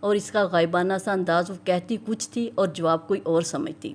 اور اس کا غائبانہ سا انداز، وہ کہتی کچھ تھی اور جواب کوئی اور سمجھتی۔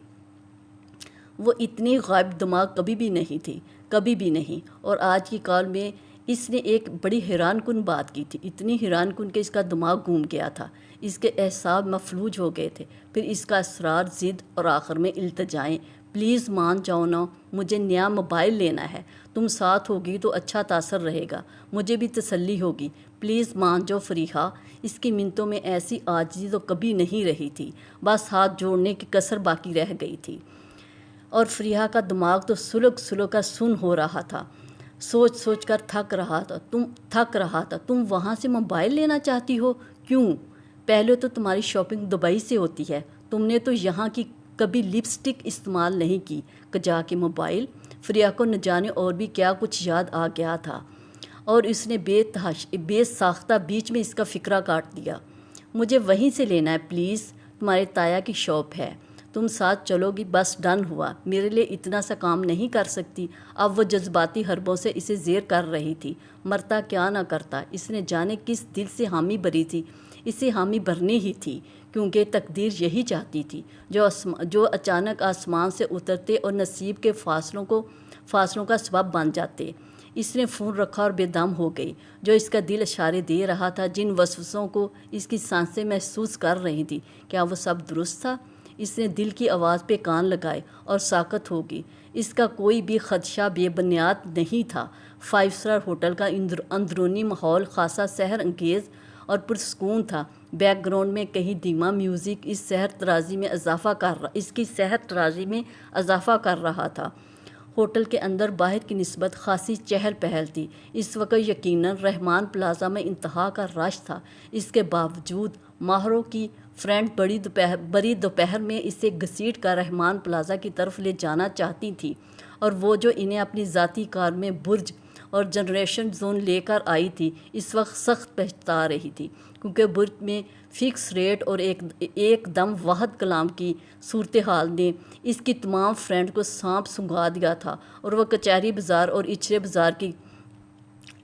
وہ اتنی غائب دماغ کبھی بھی نہیں تھی، کبھی بھی نہیں۔ اور آج کی کال میں اس نے ایک بڑی حیران کن بات کی تھی، اتنی حیران کن کہ اس کا دماغ گھوم گیا تھا، اس کے اعصاب مفلوج ہو گئے تھے۔ پھر اس کا اصرار، ضد اور آخر میں التجائیں، پلیز مان جاؤ نا، مجھے نیا موبائل لینا ہے، تم ساتھ ہوگی تو اچھا تاثر رہے گا، مجھے بھی تسلی ہوگی، پلیز مان جاؤ فریحہ۔ اس کی منتوں میں ایسی عاجزی تو کبھی نہیں رہی تھی، بس ہاتھ جوڑنے کی کسر باقی رہ گئی تھی۔ اور فریحہ کا دماغ تو سلگ سلگ کا سن ہو رہا تھا، سوچ سوچ کر تھک رہا تھا۔ تم وہاں سے موبائل لینا چاہتی ہو؟ کیوں؟ پہلے تو تمہاری شاپنگ دبئی سے ہوتی ہے، تم نے تو یہاں کی کبھی لپسٹک استعمال نہیں کی، کجا کے موبائل۔ فریحہ کو نہ جانے اور بھی کیا کچھ یاد آ گیا تھا، اور اس نے بے ساختہ بیچ میں اس کا فکرہ کاٹ دیا۔ مجھے وہیں سے لینا ہے پلیز، تمہارے تایا کی شاپ ہے، تم ساتھ چلو گی؟ بس ڈن ہوا، میرے لیے اتنا سا کام نہیں کر سکتی؟ اب وہ جذباتی حربوں سے اسے زیر کر رہی تھی۔ مرتا کیا نہ کرتا، اس نے جانے کس دل سے حامی بھری تھی، اسے حامی بھرنی ہی تھی، کیونکہ تقدیر یہی چاہتی تھی، جو اچانک آسمان سے اترتے اور نصیب کے فاصلوں کا سبب بن جاتے۔ اس نے فون رکھا اور بے دم ہو گئی۔ جو اس کا دل اشارے دے رہا تھا، جن وسوسوں کو اس کی سانسیں محسوس کر رہی تھی، کیا وہ سب درست تھا؟ اس نے دل کی آواز پہ کان لگائے اور ساکت ہوگی۔ اس کا کوئی بھی خدشہ بے بنیاد نہیں تھا۔ 5 اسٹار ہوٹل کا اندرونی ماحول خاصا سحر انگیز اور پرسکون تھا۔ بیک گراؤنڈ میں کہیں دھیما میوزک اس کی صحت ترازی میں اضافہ کر رہا تھا۔ ہوٹل کے اندر باہر کی نسبت خاصی چہل پہل تھی۔ اس وقت یقیناً رحمان پلازا میں انتہا کا رش تھا۔ اس کے باوجود ماہروں کی فرینڈ بڑی دوپہر میں اسے گھسیٹ کر رحمان پلازا کی طرف لے جانا چاہتی تھی، اور وہ جو انہیں اپنی ذاتی کار میں برج اور جنریشن زون لے کر آئی تھی، اس وقت سخت پچھتا رہی تھی، کیونکہ برج میں فکس ریٹ اور ایک دم واحد کلام کی صورتحال نے اس کی تمام فرینڈ کو سانپ سونگھا دیا تھا، اور وہ کچہری بازار اور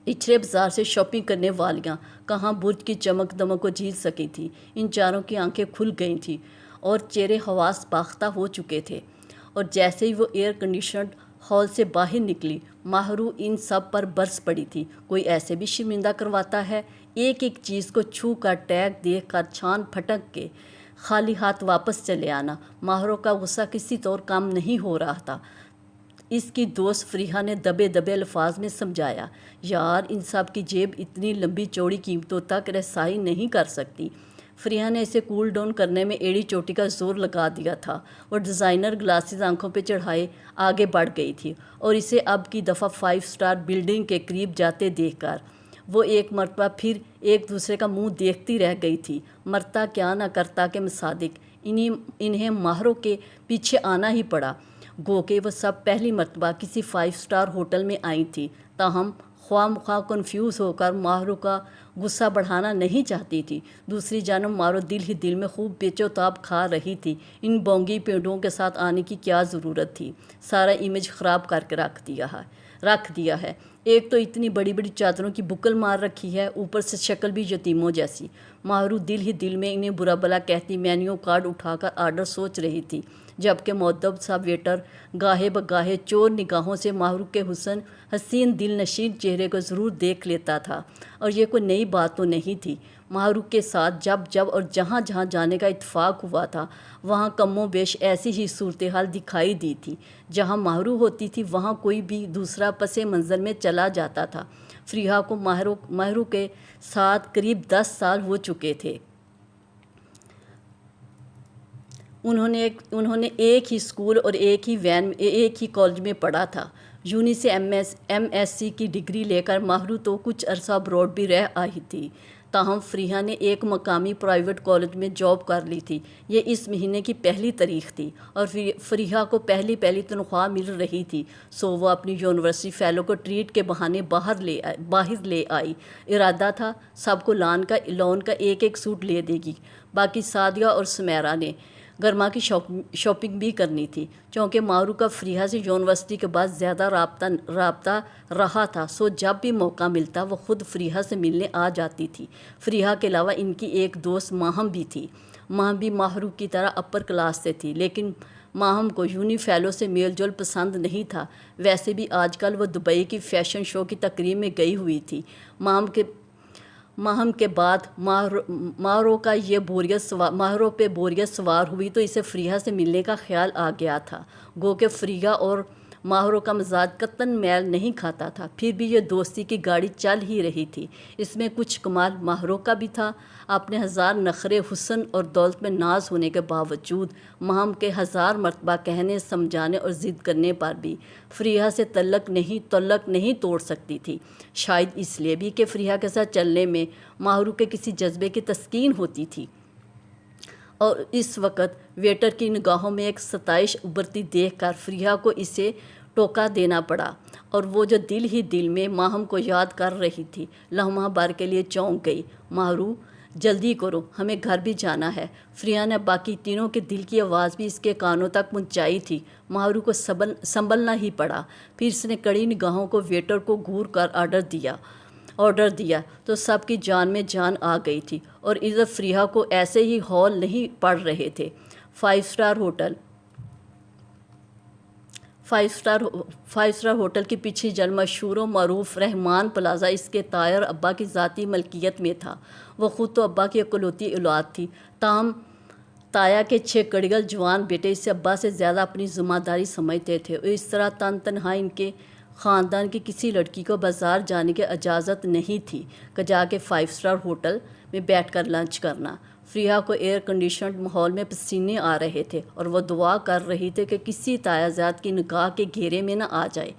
اچھرے بازار سے شاپنگ کرنے والیاں کہاں برج کی چمک دمک کو جیت سکی تھی۔ ان چاروں کی آنکھیں کھل گئی تھیں اور چہرے حواس باختہ ہو چکے تھے، اور جیسے ہی وہ ایئر کنڈیشنڈ ہال سے باہر نکلی، ماہرو ان سب پر برس پڑی تھی۔ کوئی ایسے بھی شرمندہ کرواتا ہے؟ ایک ایک چیز کو چھو کر، ٹیگ دیکھ کر، چھان پھٹک کے خالی ہاتھ واپس چلے آنا۔ ماہرو کا غصہ کسی طور کم نہیں ہو رہا تھا۔ اس کی دوست فریحہ نے دبے دبے الفاظ میں سمجھایا، یار ان سب کی جیب اتنی لمبی چوڑی قیمتوں تک رسائی نہیں کر سکتی۔ فریحہ نے اسے کول ڈاؤن کرنے میں ایڑی چوٹی کا زور لگا دیا تھا، اور ڈیزائنر گلاسز آنکھوں پہ چڑھائے آگے بڑھ گئی تھی، اور اسے اب کی دفعہ 5 اسٹار بلڈنگ کے قریب جاتے دیکھ کر وہ ایک مرتبہ پھر ایک دوسرے کا منہ دیکھتی رہ گئی تھی۔ مرتا کیا نہ کرتا کے مصادق انہیں ماہروں کے پیچھے آنا ہی پڑا، گو کہ وہ سب پہلی مرتبہ کسی 5 اسٹار ہوٹل میں آئی تھی، تاہم خواہ مخواہ کنفیوز ہو کر ماہرو کا غصہ بڑھانا نہیں چاہتی تھی۔ دوسری جانب ماہرو دل ہی دل میں خوب پیچ و تاب کھا رہی تھی، ان بونگی پیڑوں کے ساتھ آنے کی کیا ضرورت تھی، سارا امیج خراب کر کے رکھ دیا ہے۔ ایک تو اتنی بڑی بڑی چادروں کی بکل مار رکھی ہے، اوپر سے شکل بھی یتیموں جیسی۔ ماہرو دل ہی دل میں انہیں برا بھلا کہتی مینیو کارڈ اٹھا کر آرڈر سوچ رہی تھی، جبکہ مؤدب سا ویٹر گاہے بگاہے چور نگاہوں سے ماہرو کے حسین دل نشین چہرے کو ضرور دیکھ لیتا تھا۔ اور یہ کوئی نئی بات تو نہیں تھی، ماہرو کے ساتھ جب اور جہاں جانے کا اتفاق ہوا تھا، وہاں کم و بیش ایسی ہی صورتحال دکھائی دی تھی۔ جہاں ماہرو ہوتی تھی، وہاں کوئی بھی دوسرا پس منظر میں چلا جاتا تھا۔ فریحہ کو ماہرو کے ساتھ قریب 10 سال ہو چکے تھے۔ انہوں نے ایک ہی اسکول اور ایک ہی کالج میں پڑھا تھا۔ یونی سے ایم ایس سی کی ڈگری لے کر ماہرو تو کچھ عرصہ ابروڈ بھی رہ آئی تھی، تاہم فریحہ نے ایک مقامی پرائیویٹ کالج میں جاب کر لی تھی۔ یہ اس مہینے کی پہلی تاریخ تھی، اور فریحہ کو پہلی تنخواہ مل رہی تھی، سو وہ اپنی یونیورسٹی فیلو کو ٹریٹ کے بہانے باہر لے آئی۔ ارادہ تھا سب کو لون کا ایک سوٹ لے دے گی۔ باقی سعدیہ اور سمیرہ نے گرما کی شاپنگ بھی کرنی تھی، چونکہ ماہرو کا فریحہ سے یونیورسٹی کے بعد زیادہ رابطہ رہا تھا، سو جب بھی موقع ملتا وہ خود فریحہ سے ملنے آ جاتی تھی۔ فریحہ کے علاوہ ان کی ایک دوست ماہم بھی تھی۔ ماہم بھی ماہرو کی طرح اپر کلاس سے تھی، لیکن ماہم کو یونی فیلو سے میل جول پسند نہیں تھا۔ ویسے بھی آج کل وہ دبئی کی فیشن شو کی تقریب میں گئی ہوئی تھی۔ ماہم کے بعد ماہرو پہ بوریت سوار ہوئی تو اسے فریحہ سے ملنے کا خیال آ گیا تھا۔ گو کہ فریحہ اور ماہرو کا مزاج قطعاً میل نہیں کھاتا تھا، پھر بھی یہ دوستی کی گاڑی چل ہی رہی تھی۔ اس میں کچھ کمال ماہرو کا بھی تھا۔ اپنے ہزار نخرے، حسن اور دولت میں ناز ہونے کے باوجود ماہم کے ہزار مرتبہ کہنے، سمجھانے اور ضد کرنے پر بھی فریحہ سے تعلق نہیں توڑ سکتی تھی۔ شاید اس لیے بھی کہ فریحہ کے ساتھ چلنے میں ماہرو کے کسی جذبے کی تسکین ہوتی تھی، اور اس وقت ویٹر کی نگاہوں میں ایک ستائش ابھرتی دیکھ کر فریحہ کو اسے ٹوکا دینا پڑا، اور وہ جو دل ہی دل میں ماہم کو یاد کر رہی تھی، لمحہ بھر کے لیے چونک گئی۔ ماہرو، جلدی کرو، ہمیں گھر بھی جانا ہے۔ فریحہ نے باقی تینوں کے دل کی آواز بھی اس کے کانوں تک پہنچائی تھی۔ ماہرو کو سنبھلنا ہی پڑا۔ پھر اس نے کڑی نگاہوں کو ویٹر کو گھور کر آرڈر دیا تو سب کی جان میں جان آ گئی تھی، اور ادھر فریحہ کو ایسے ہی ہال نہیں پڑ رہے تھے۔ 5 اسٹار ہوٹل کی پیچھے جل مشہور و معروف رحمان پلازہ اس کے تایا اور ابا کی ذاتی ملکیت میں تھا۔ وہ خود تو ابا کی اکلوتی اولاد تھی، تاہم تایا کے 6 کڑگل جوان بیٹے اسے ابا سے زیادہ اپنی ذمہ داری سمجھتے تھے، اور اس طرح تنہا ان کے خاندان کی کسی لڑکی کو بازار جانے کی اجازت نہیں تھی کہ جا کے 5 اسٹار ہوٹل میں بیٹھ کر لنچ کرنا۔ فریحہ کو ایئر کنڈیشنڈ ماحول میں پسینے آ رہے تھے، اور وہ دعا کر رہی تھی کہ کسی تایا زاد کی نگاہ کے گھیرے میں نہ آ جائے،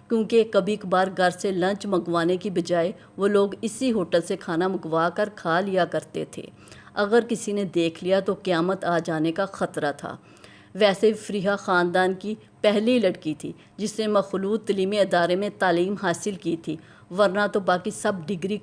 کیونکہ کبھی کبھار گھر سے لنچ منگوانے کی بجائے وہ لوگ اسی ہوٹل سے کھانا منگوا کر کھا لیا کرتے تھے۔ اگر کسی نے دیکھ لیا تو قیامت آ جانے کا خطرہ تھا۔ ویسے فریحہ خاندان کی پہلی لڑکی تھی جس نے مخلوط تعلیمی ادارے میں تعلیم حاصل کی تھی، ورنہ تو باقی سب ڈگری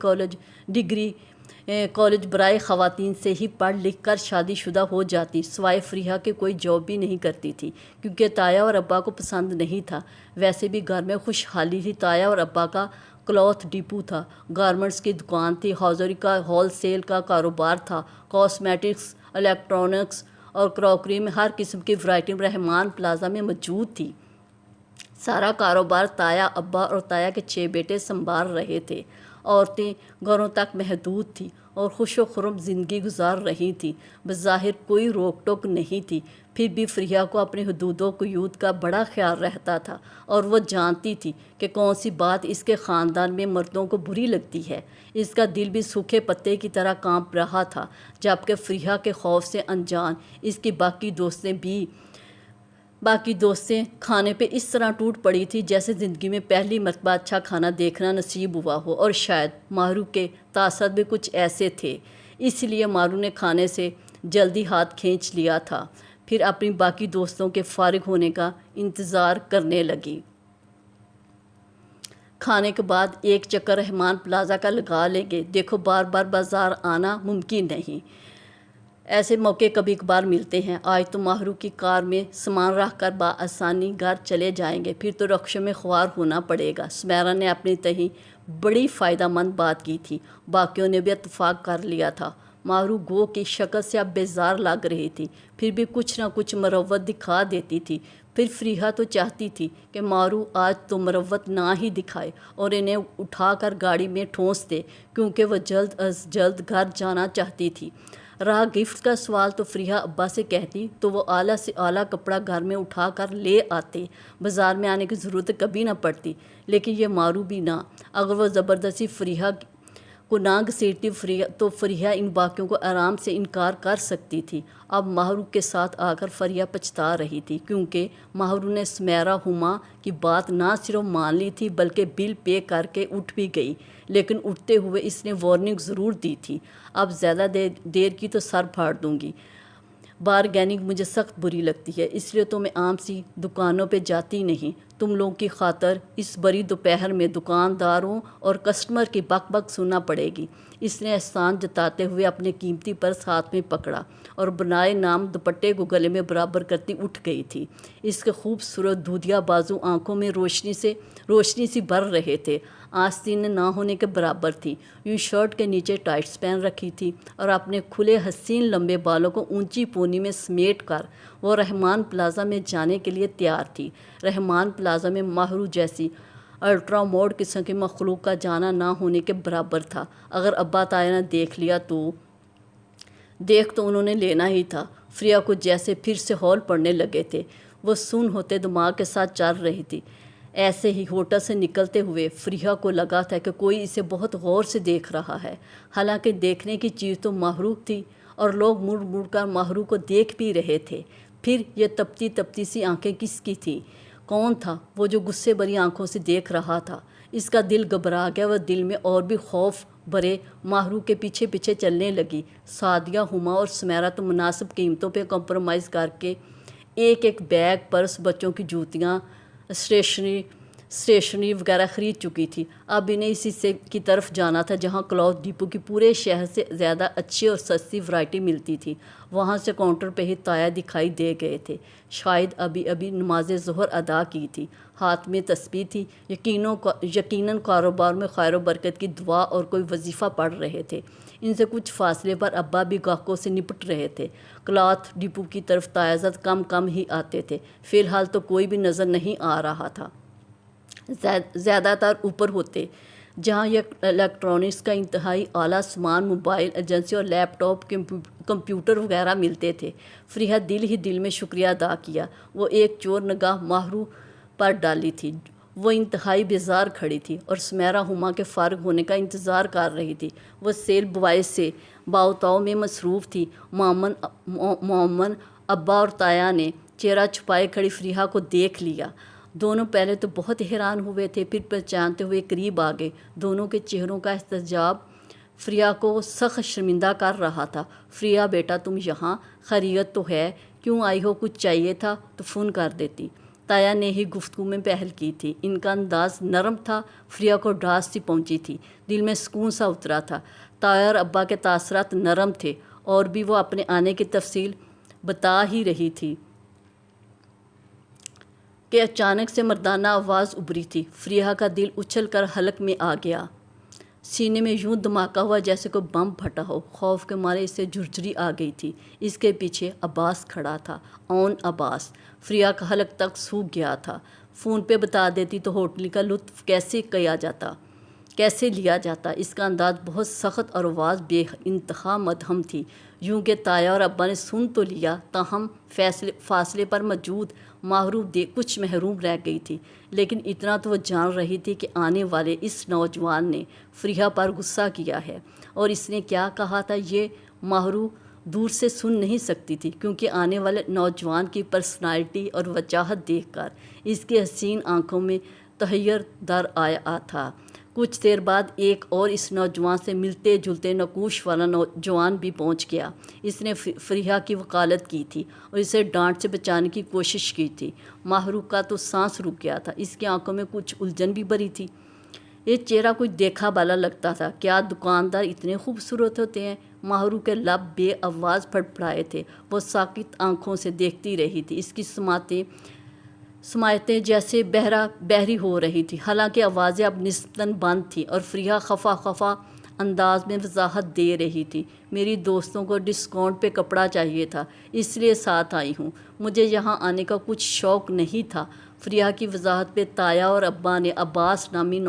کالج برائے خواتین سے ہی پڑھ لکھ کر شادی شدہ ہو جاتی، سوائے فریحہ کے کوئی جاب بھی نہیں کرتی تھی، کیونکہ تایا اور ابا کو پسند نہیں تھا۔ ویسے بھی گھر میں خوشحالی تھی۔ تایا اور ابا کا کلوتھ ڈپو تھا، گارمنٹس کی دکان تھی، ہازری کا ہول سیل کا کاروبار تھا، کاسمیٹکس، الیکٹرانکس اور کراکری میں ہر قسم کی ورائٹی رحمان پلازہ میں موجود تھی۔ سارا کاروبار تایا، ابا اور تایا کے 6 بیٹے سنبھال رہے تھے۔ عورتیں گھروں تک محدود تھیں اور خوش و خرم زندگی گزار رہی تھیں۔ بظاہر کوئی روک ٹوک نہیں تھی، پھر بھی فریحہ کو اپنی حدود و قیود کا بڑا خیال رہتا تھا، اور وہ جانتی تھی کہ کون سی بات اس کے خاندان میں مردوں کو بری لگتی ہے۔ اس کا دل بھی سوکھے پتے کی طرح کانپ رہا تھا، جبکہ فریحہ کے خوف سے انجان اس کی باقی دوستیں کھانے پہ اس طرح ٹوٹ پڑی تھی جیسے زندگی میں پہلی مرتبہ اچھا کھانا دیکھنا نصیب ہوا ہو، اور شاید ماہرو کے تاثرات بھی کچھ ایسے تھے، اس لیے ماہرو نے کھانے سے جلدی ہاتھ کھینچ لیا تھا، پھر اپنی باقی دوستوں کے فارغ ہونے کا انتظار کرنے لگی۔ کھانے کے بعد ایک چکر رحمان پلازہ کا لگا لیں گے، دیکھو بار بار بازار آنا ممکن نہیں، ایسے موقع کبھی کبھار ملتے ہیں۔ آج تو ماہرو کی کار میں سامان رکھ کر بآسانی گھر چلے جائیں گے، پھر تو رکشے میں خوار ہونا پڑے گا۔ سمیرا نے اپنی تہیں بڑی فائدہ مند بات کی تھی، باقیوں نے بھی اتفاق کر لیا تھا۔ ماہرو گو کی شکل سے اب بیزار لگ رہی تھی، پھر بھی کچھ نہ کچھ مروت دکھا دیتی تھی۔ پھر فریحہ تو چاہتی تھی کہ ماہرو آج تو مروت نہ ہی دکھائے اور انہیں اٹھا کر گاڑی میں ٹھونس دے، کیونکہ وہ جلد از جلد گھر جانا چاہتی تھی۔ رہا گفٹ کا سوال تو فریحہ ابا سے کہتی تو وہ اعلیٰ سے اعلیٰ کپڑا گھر میں اٹھا کر لے آتے، بازار میں آنے کی ضرورت کبھی نہ پڑتی۔ لیکن یہ ماہرو بھی نہ، اگر وہ زبردستی فریحہ کو نہ گھسیٹتی تو فریحہ ان باقیوں کو آرام سے انکار کر سکتی تھی۔ اب ماہرو کے ساتھ آ کر فریحہ پچھتا رہی تھی، کیونکہ ماہرو نے سمیرا ہما کی بات نہ صرف مان لی تھی بلکہ بل پے کر کے اٹھ بھی گئی، لیکن اٹھتے ہوئے اس نے وارننگ ضرور دی تھی، اب زیادہ دیر کی تو سر پھاڑ دوں گی۔ بارگیننگ مجھے سخت بری لگتی ہے، اس لیے تو میں عام سی دکانوں پہ جاتی نہیں، تم لوگوں کی خاطر اس بری دوپہر میں دکانداروں اور کسٹمر کی بک بک سننا پڑے گی۔ اس نے احسان جتاتے ہوئے اپنے قیمتی پرس ہاتھ میں پکڑا اور بنائے نام دوپٹے کو گلے میں برابر کرتی اٹھ گئی تھی۔ اس کے خوبصورت دودھیا بازو آنکھوں میں روشنی سی بھر رہے تھے۔ آستین نہ ہونے کے برابر تھی، یوں شرٹ کے نیچے ٹائٹس پہن رکھی تھی اور اپنے کھلے حسین لمبے بالوں کو اونچی پونی میں سمیٹ کر وہ رحمان پلازا میں جانے کے لیے تیار تھی۔ رحمان پلازا میں ماہرو جیسی الٹرا موڈ قسم کی مخلوق کا جانا نہ ہونے کے برابر تھا۔ اگر ابا تایا نے دیکھ لیا تو انہوں نے لینا ہی تھا۔ فریا کو جیسے پھر سے ہول پڑنے لگے تھے۔ وہ سن ہوتے دماغ کے ساتھ چل رہی تھی۔ ایسے ہی ہوٹل سے نکلتے ہوئے فریا کو لگا تھا کہ کوئی اسے بہت غور سے دیکھ رہا ہے، حالانکہ دیکھنے کی چیز تو ماہرو تھی اور لوگ مڑ مڑ کر ماہرو کو دیکھ بھی رہے تھے۔ پھر یہ تپتی سی آنکھیں کس کی تھیں؟ کون تھا وہ جو غصے بھری آنکھوں سے دیکھ رہا تھا؟ اس کا دل گھبرا گیا۔ وہ دل میں اور بھی خوف بھرے ماہرو کے پیچھے پیچھے چلنے لگی۔ سعدیہ، ہما اور سمیرہ تو مناسب قیمتوں پہ کمپرومائز کر کے ایک بیگ، پرس، بچوں کی جوتیاں، اسٹیشنری وغیرہ خرید چکی تھی۔ اب انہیں اسی کی طرف جانا تھا جہاں کلاتھ ڈپو کی پورے شہر سے زیادہ اچھی اور سستی ورائٹی ملتی تھی۔ وہاں سے کاؤنٹر پہ ہی تایا دکھائی دے گئے تھے۔ شاید ابھی نماز ظہر ادا کی تھی۔ ہاتھ میں تسبیح تھی۔ یقیناً کاروبار میں خیر و برکت کی دعا اور کوئی وظیفہ پڑھ رہے تھے۔ ان سے کچھ فاصلے پر ابا بھی گاہکوں سے نپٹ رہے تھے۔ کلاتھ ڈپو کی طرف تایازت کم ہی آتے تھے۔ فی الحال تو کوئی بھی نظر نہیں آ رہا تھا۔ زیادہ تر اوپر ہوتے جہاں یہ الیکٹرانکس کا انتہائی اعلیٰ سامان، موبائل ایجنسی اور لیپ ٹاپ، کمپیوٹر وغیرہ ملتے تھے۔ فریا دل میں شکریہ ادا کیا۔ وہ ایک چور نگاہ ماہرو پر ڈالی تھی۔ وہ انتہائی بیزار کھڑی تھی اور سمیرہ ہما کے فارغ ہونے کا انتظار کر رہی تھی۔ وہ سیل بوائے سے باؤتاؤ میں مصروف تھی۔ مومن، ابا اور تایا نے چہرہ چھپائے کھڑی فریا کو دیکھ لیا۔ دونوں پہلے تو بہت حیران ہوئے تھے، پھر پہچانتے ہوئے قریب آ گئے۔ دونوں کے چہروں کا احتجاب فریا کو سخت شرمندہ کر رہا تھا۔ فریا بیٹا، تم یہاں؟ خیریت تو ہے؟ کیوں آئی ہو؟ کچھ چاہیے تھا تو فون کر دیتی۔ تایا نے ہی گفتگو میں پہل کی تھی۔ ان کا انداز نرم تھا۔ فریا کو ڈھاس سی پہنچی تھی، دل میں سکون سا اترا تھا۔ تایا اور ابا کے تاثرات نرم تھے اور بھی وہ اپنے آنے کی تفصیل بتا ہی رہی تھی کہ اچانک سے مردانہ آواز ابھری تھی۔ فریا کا دل اچھل کر حلق میں آ گیا۔ سینے میں یوں دھماکہ ہوا جیسے کوئی بم پھٹا ہو۔ خوف کے مارے اسے جھرجھری آ گئی تھی۔ اس کے پیچھے عباس کھڑا تھا، اون عباس۔ فریا کا حلق تک سوکھ گیا تھا۔ فون پہ بتا دیتی تو ہوٹل کا لطف کیسے لیا جاتا۔ اس کا انداز بہت سخت اور آواز بے انتہا مدھم تھی۔ یوں کہ تایا اور ابا نے سن تو لیا، تاہم فاصلے پر موجود ماہرو کچھ محروم رہ گئی تھی۔ لیکن اتنا تو وہ جان رہی تھی کہ آنے والے اس نوجوان نے فریا پر غصہ کیا ہے، اور اس نے کیا کہا تھا یہ ماہرو دور سے سن نہیں سکتی تھی، کیونکہ آنے والے نوجوان کی پرسنالٹی اور وجاہت دیکھ کر اس کی حسین آنکھوں میں تحیر در آیا تھا۔ کچھ دیر بعد ایک اور اس نوجوان سے ملتے جلتے نقوش والا نوجوان بھی پہنچ گیا۔ اس نے فریا کی وکالت کی تھی اور اسے ڈانٹ سے بچانے کی کوشش کی تھی۔ ماہرو کا تو سانس رک گیا تھا۔ اس کی آنکھوں میں کچھ الجھن بھی بھری تھی۔ یہ چہرہ کچھ دیکھا بالا لگتا تھا۔ کیا دکاندار اتنے خوبصورت ہوتے ہیں؟ ماہرو کے لب بے آواز پھڑپڑائے تھے۔ وہ ساکت آنکھوں سے دیکھتی رہی تھی۔ اس کی سماعتیں جیسے بحری ہو رہی تھی، حالانکہ آوازیں اب نسبتاً بند تھیں، اور فریا خفا انداز میں وضاحت دے رہی تھی۔ میری دوستوں کو ڈسکاؤنٹ پہ کپڑا چاہیے تھا، اس لیے ساتھ آئی ہوں۔ مجھے یہاں آنے کا کچھ شوق نہیں تھا۔ فریا کی وضاحت پہ تایا اور ابا نے عباس نامی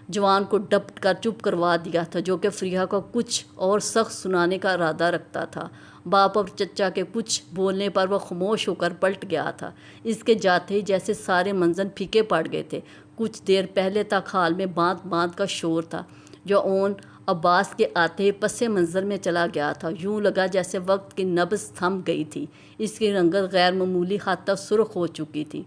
جوان کو ڈپٹ کر چپ کروا دیا تھا، جو کہ فریا کو کچھ اور سخت سنانے کا ارادہ رکھتا تھا۔ باپ اور چچا کے کچھ بولنے پر وہ خاموش ہو کر پلٹ گیا تھا۔ اس کے جاتے ہی جیسے سارے منظر پھیکے پڑ گئے تھے۔ کچھ دیر پہلے تک حال میں باندھ کا شور تھا، جو اون عباس کے آتے ہی پس منظر میں چلا گیا تھا۔ یوں لگا جیسے وقت کی نبض تھم گئی تھی۔ اس کی رنگت غیر معمولی حد تک سرخ ہو چکی تھی۔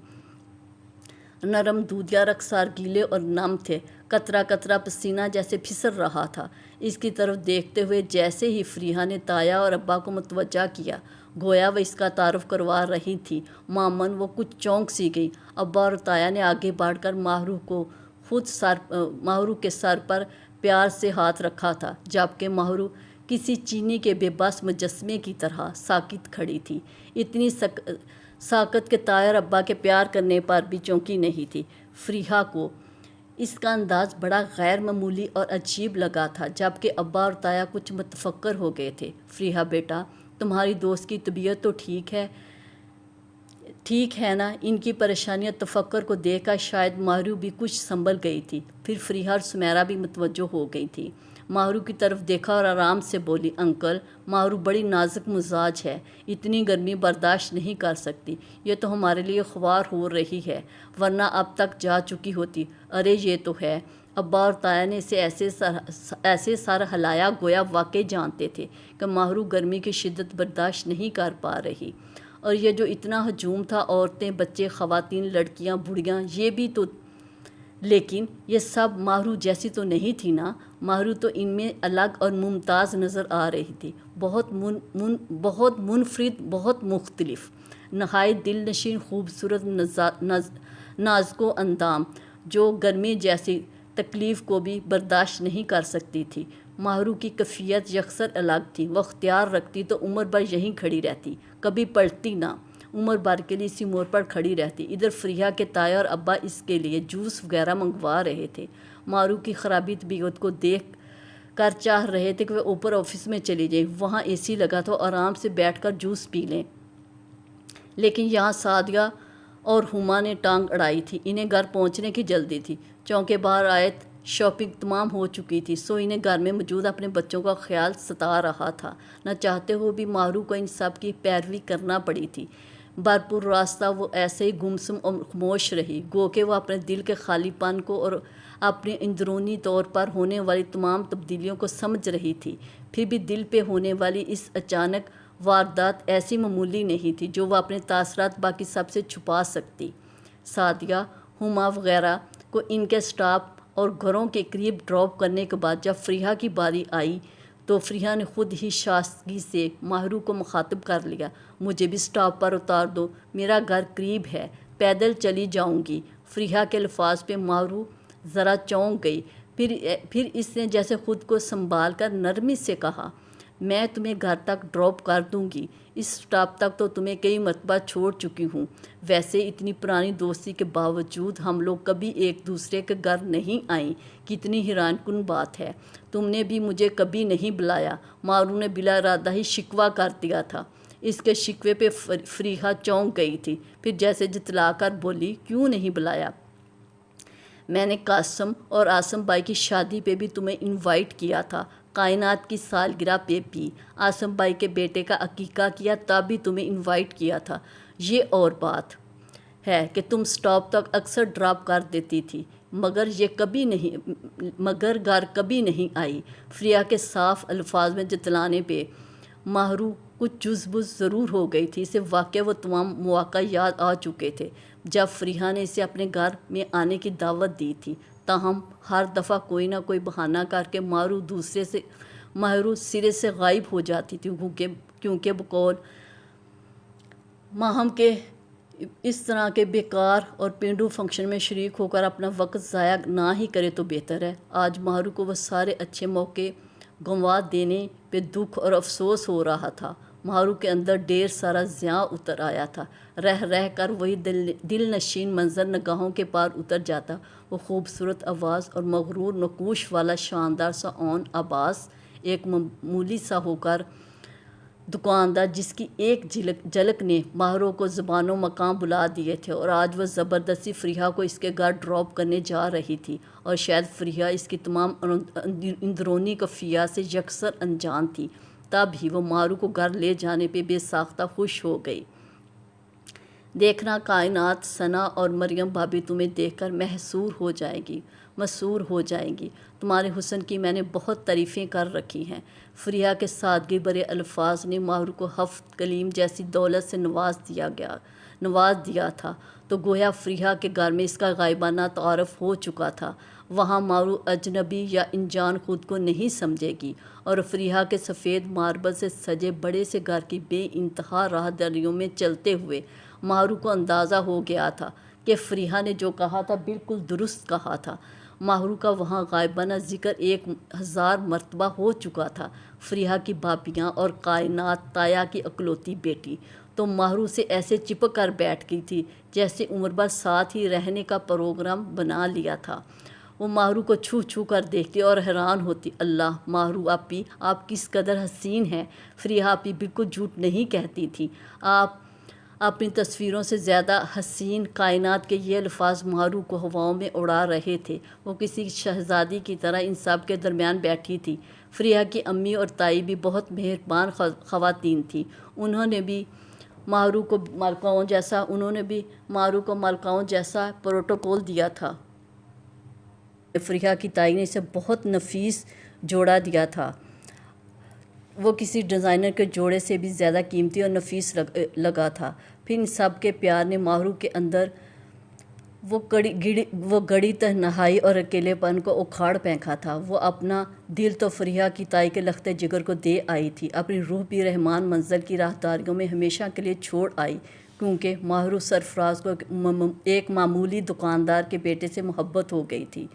نرم دودھیا رخسار گیلے اور نم تھے۔ قطرہ قطرہ پسینہ جیسے پھسل رہا تھا۔ اس کی طرف دیکھتے ہوئے جیسے ہی فریا نے تایا اور ابا کو متوجہ کیا، گویا وہ اس کا تعارف کروا رہی تھی۔ مامن وہ کچھ چونک سی گئی۔ ابا اور تایا نے آگے بڑھ کر ماہرو کے سر پر پیار سے ہاتھ رکھا تھا، جبکہ ماہرو کسی چینی کے بے بس مجسمے کی طرح ساکت کھڑی تھی، اتنی ساکت کہ تایا اور ابا کے پیار کرنے پر بھی چونکی نہیں تھی۔ فریحہ کو اس کا انداز بڑا غیر معمولی اور عجیب لگا تھا، جبکہ ابا اور تایا کچھ متفکر ہو گئے تھے۔ فریحہ بیٹا، تمہاری دوست کی طبیعت تو ٹھیک ہے نا؟ ان کی پریشانی اور تفکر کو دیکھ کر شاید ماہرو بھی کچھ سنبھل گئی تھی۔ پھر فریحہ اور سمیرہ بھی متوجہ ہو گئی تھی۔ ماہرو کی طرف دیکھا اور آرام سے بولی، انکل، ماہرو بڑی نازک مزاج ہے، اتنی گرمی برداشت نہیں کر سکتی۔ یہ تو ہمارے لیے خوار ہو رہی ہے، ورنہ اب تک جا چکی ہوتی۔ ارے یہ تو ہے۔ ابا اور تایا نے اسے ایسے سر ہلایا گویا واقعی جانتے تھے کہ ماہرو گرمی کی شدت برداشت نہیں کر پا رہی۔ اور یہ جو اتنا ہجوم تھا، عورتیں، بچے، خواتین، لڑکیاں، بوڑھیاں، یہ بھی تو، لیکن یہ سب ماہرو جیسی تو نہیں تھی نا۔ ماہرو تو ان میں الگ اور ممتاز نظر آ رہی تھی، بہت منفرد، بہت مختلف، نہایت دل نشین، خوبصورت، نازک و اندام، جو گرمی جیسی تکلیف کو بھی برداشت نہیں کر سکتی تھی۔ ماہرو کی کیفیت یکسر الگ تھی۔ وہ اختیار رکھتی تو عمر بھر یہیں کھڑی رہتی، کبھی پلٹتی نہ، عمر بھر کے لیے اسی موڑ پر کھڑی رہتی۔ ادھر فریحہ کے تایا اور ابا اس کے لیے جوس وغیرہ منگوا رہے تھے۔ ماہرو کی خرابی طبیعت کو دیکھ کر چاہ رہے تھے کہ وہ اوپر آفس میں چلی جائیں، وہاں اے سی لگا تھا، آرام سے بیٹھ کر جوس پی لیں، لیکن یہاں سعدیہ اور ہما نے ٹانگ اڑائی تھی۔ انہیں گھر پہنچنے کی جلدی تھی، چونکہ باہر آیت شاپنگ تمام ہو چکی تھی، سو انہیں گھر میں موجود اپنے بچوں کا خیال ستا رہا تھا۔ نہ چاہتے ہوئے بھی ماہرو کو ان سب کی پیروی کرنا پڑی تھی۔ بھرپور راستہ وہ ایسے ہی گمسم اور خاموش رہی، گو کہ وہ اپنے دل کے خالی پن کو اور اپنی اندرونی طور پر ہونے والی تمام تبدیلیوں کو سمجھ رہی تھی۔ پھر بھی دل پہ ہونے والی اس اچانک واردات ایسی معمولی نہیں تھی جو وہ اپنے تاثرات باقی سب سے چھپا سکتی۔ سعدیہ، ہما وغیرہ کو ان کے سٹاپ اور گھروں کے قریب ڈراپ کرنے کے بعد جب فریحہ کی باری آئی تو فریحہ نے خود ہی شائستگی سے ماہرو کو مخاطب کر لیا، مجھے بھی سٹاپ پر اتار دو، میرا گھر قریب ہے، پیدل چلی جاؤں گی۔ فریحہ کے الفاظ پہ ماہرو ذرا چونک گئی، پھر اس نے جیسے خود کو سنبھال کر نرمی سے کہا، میں تمہیں گھر تک ڈراپ کر دوں گی، اس سٹاپ تک تو تمہیں کئی مرتبہ چھوڑ چکی ہوں۔ ویسے اتنی پرانی دوستی کے باوجود ہم لوگ کبھی ایک دوسرے کے گھر نہیں آئیں، کتنی حیران کن بات ہے، تم نے بھی مجھے کبھی نہیں بلایا۔ ماہرو نے بلا ارادہ ہی شکوہ کر دیا تھا۔ اس کے شکوے پہ فریحہ چونک گئی تھی، پھر جیسے جتلا کر بولی، کیوں نہیں بلایا؟ میں نے قاسم اور آسم بھائی کی شادی پہ بھی تمہیں انوائٹ کیا تھا، کائنات کی سالگرہ پہ بھی، آسم بھائی کے بیٹے کا عقیقہ کیا تب بھی تمہیں انوائٹ کیا تھا۔ یہ اور بات ہے کہ تم سٹاپ تک اکثر ڈراپ کر دیتی تھی، مگر گھر کبھی نہیں آئی۔ فریحہ کے صاف الفاظ میں جتلانے پہ ماہرو کچھ جزبز ضرور ہو گئی تھی، اسے واقعی وہ تمام مواقع یاد آ چکے تھے جب فریحہ نے اسے اپنے گھر میں آنے کی دعوت دی تھی، تاہم ہر دفعہ کوئی نہ کوئی بہانہ کر کے ماہرو سرے سے غائب ہو جاتی تھی، کیونکہ بقول ماہم کے اس طرح کے بیکار اور پینڈو فنکشن میں شریک ہو کر اپنا وقت ضائع نہ ہی کرے تو بہتر ہے۔ آج ماہرو کو وہ سارے اچھے موقع گنوا دینے پہ دکھ اور افسوس ہو رہا تھا۔ ماہرو کے اندر ڈھیر سارا زیاں اتر آیا تھا، رہ کر وہی دل نشین منظر نگاہوں کے پار اتر جاتا، وہ خوبصورت آواز اور مغرور نقوش والا شاندار سا اون عباس، ایک معمولی سا ہو کر دکاندار جس کی ایک جھلک نے ماہرو کو زبان و مقام بلا دیے تھے، اور آج وہ زبردستی فریحہ کو اس کے گھر ڈراپ کرنے جا رہی تھی، اور شاید فریحہ اس کی تمام اندرونی کیفیات سے یکسر انجان تھی، تب ہی وہ ماہرو کو گھر لے جانے پہ بے ساختہ خوش ہو گئی۔ دیکھنا کائنات، ثنا اور مریم بھابی تمہیں دیکھ کر مسحور ہو جائیں گی، تمہارے حسن کی میں نے بہت تعریفیں کر رکھی ہیں۔ فریحہ کے سادگی بھرے الفاظ نے ماہرو کو ہفت کلیم جیسی دولت سے نواز دیا تھا، تو گویا فریحہ کے گھر میں اس کا غائبانہ تعارف ہو چکا تھا۔ وہاں مارو اجنبی یا انجان خود کو نہیں سمجھے گی، اور فریحہ کے سفید ماربل سے سجے بڑے سے گھر کی بے انتہا راہداریوں میں چلتے ہوئے مارو کو اندازہ ہو گیا تھا کہ فریحہ نے جو کہا تھا بالکل درست کہا تھا۔ ماہرو کا وہاں غائبانہ ذکر 1000 مرتبہ ہو چکا تھا۔ فریحہ کی بھابیاں اور کائنات تایا کی اکلوتی بیٹی تو ماہرو سے ایسے چپک کر بیٹھ گئی تھی جیسے عمر بھر ساتھ ہی رہنے کا پروگرام بنا لیا تھا۔ وہ ماہرو کو چھو چھو کر دیکھتی اور حیران ہوتی، اللہ ماہرو آپی، آپ کس قدر حسین ہیں۔ فریحہ آپی بالکل جھوٹ نہیں کہتی تھی، آپ اپنی تصویروں سے زیادہ حسین۔ کائنات کے یہ الفاظ ماہرو کو ہواؤں میں اڑا رہے تھے۔ وہ کسی شہزادی کی طرح ان سب کے درمیان بیٹھی تھی۔ فریحہ کی امی اور تائی بھی بہت مہربان خواتین تھیں۔ انہوں نے بھی ماہرو کو ملکاؤں جیسا پروٹوکول دیا تھا۔ فریحہ کی تائی نے اسے بہت نفیس جوڑا دیا تھا، وہ کسی ڈیزائنر کے جوڑے سے بھی زیادہ قیمتی اور نفیس لگا تھا۔ پھر ان سب کے پیار نے ماہرو کے اندر وہ گڑی تنہائی اور اکیلے پن کو اکھاڑ پھینکا تھا۔ وہ اپنا دل تو فریحہ کی تائی کے لخت جگر کو دے آئی تھی، اپنی روح بھی رحمان منزل کی راہداریوں میں ہمیشہ کے لیے چھوڑ آئی، کیونکہ ماہرو سرفراز کو ایک معمولی دکاندار کے بیٹے سے محبت ہو گئی تھی۔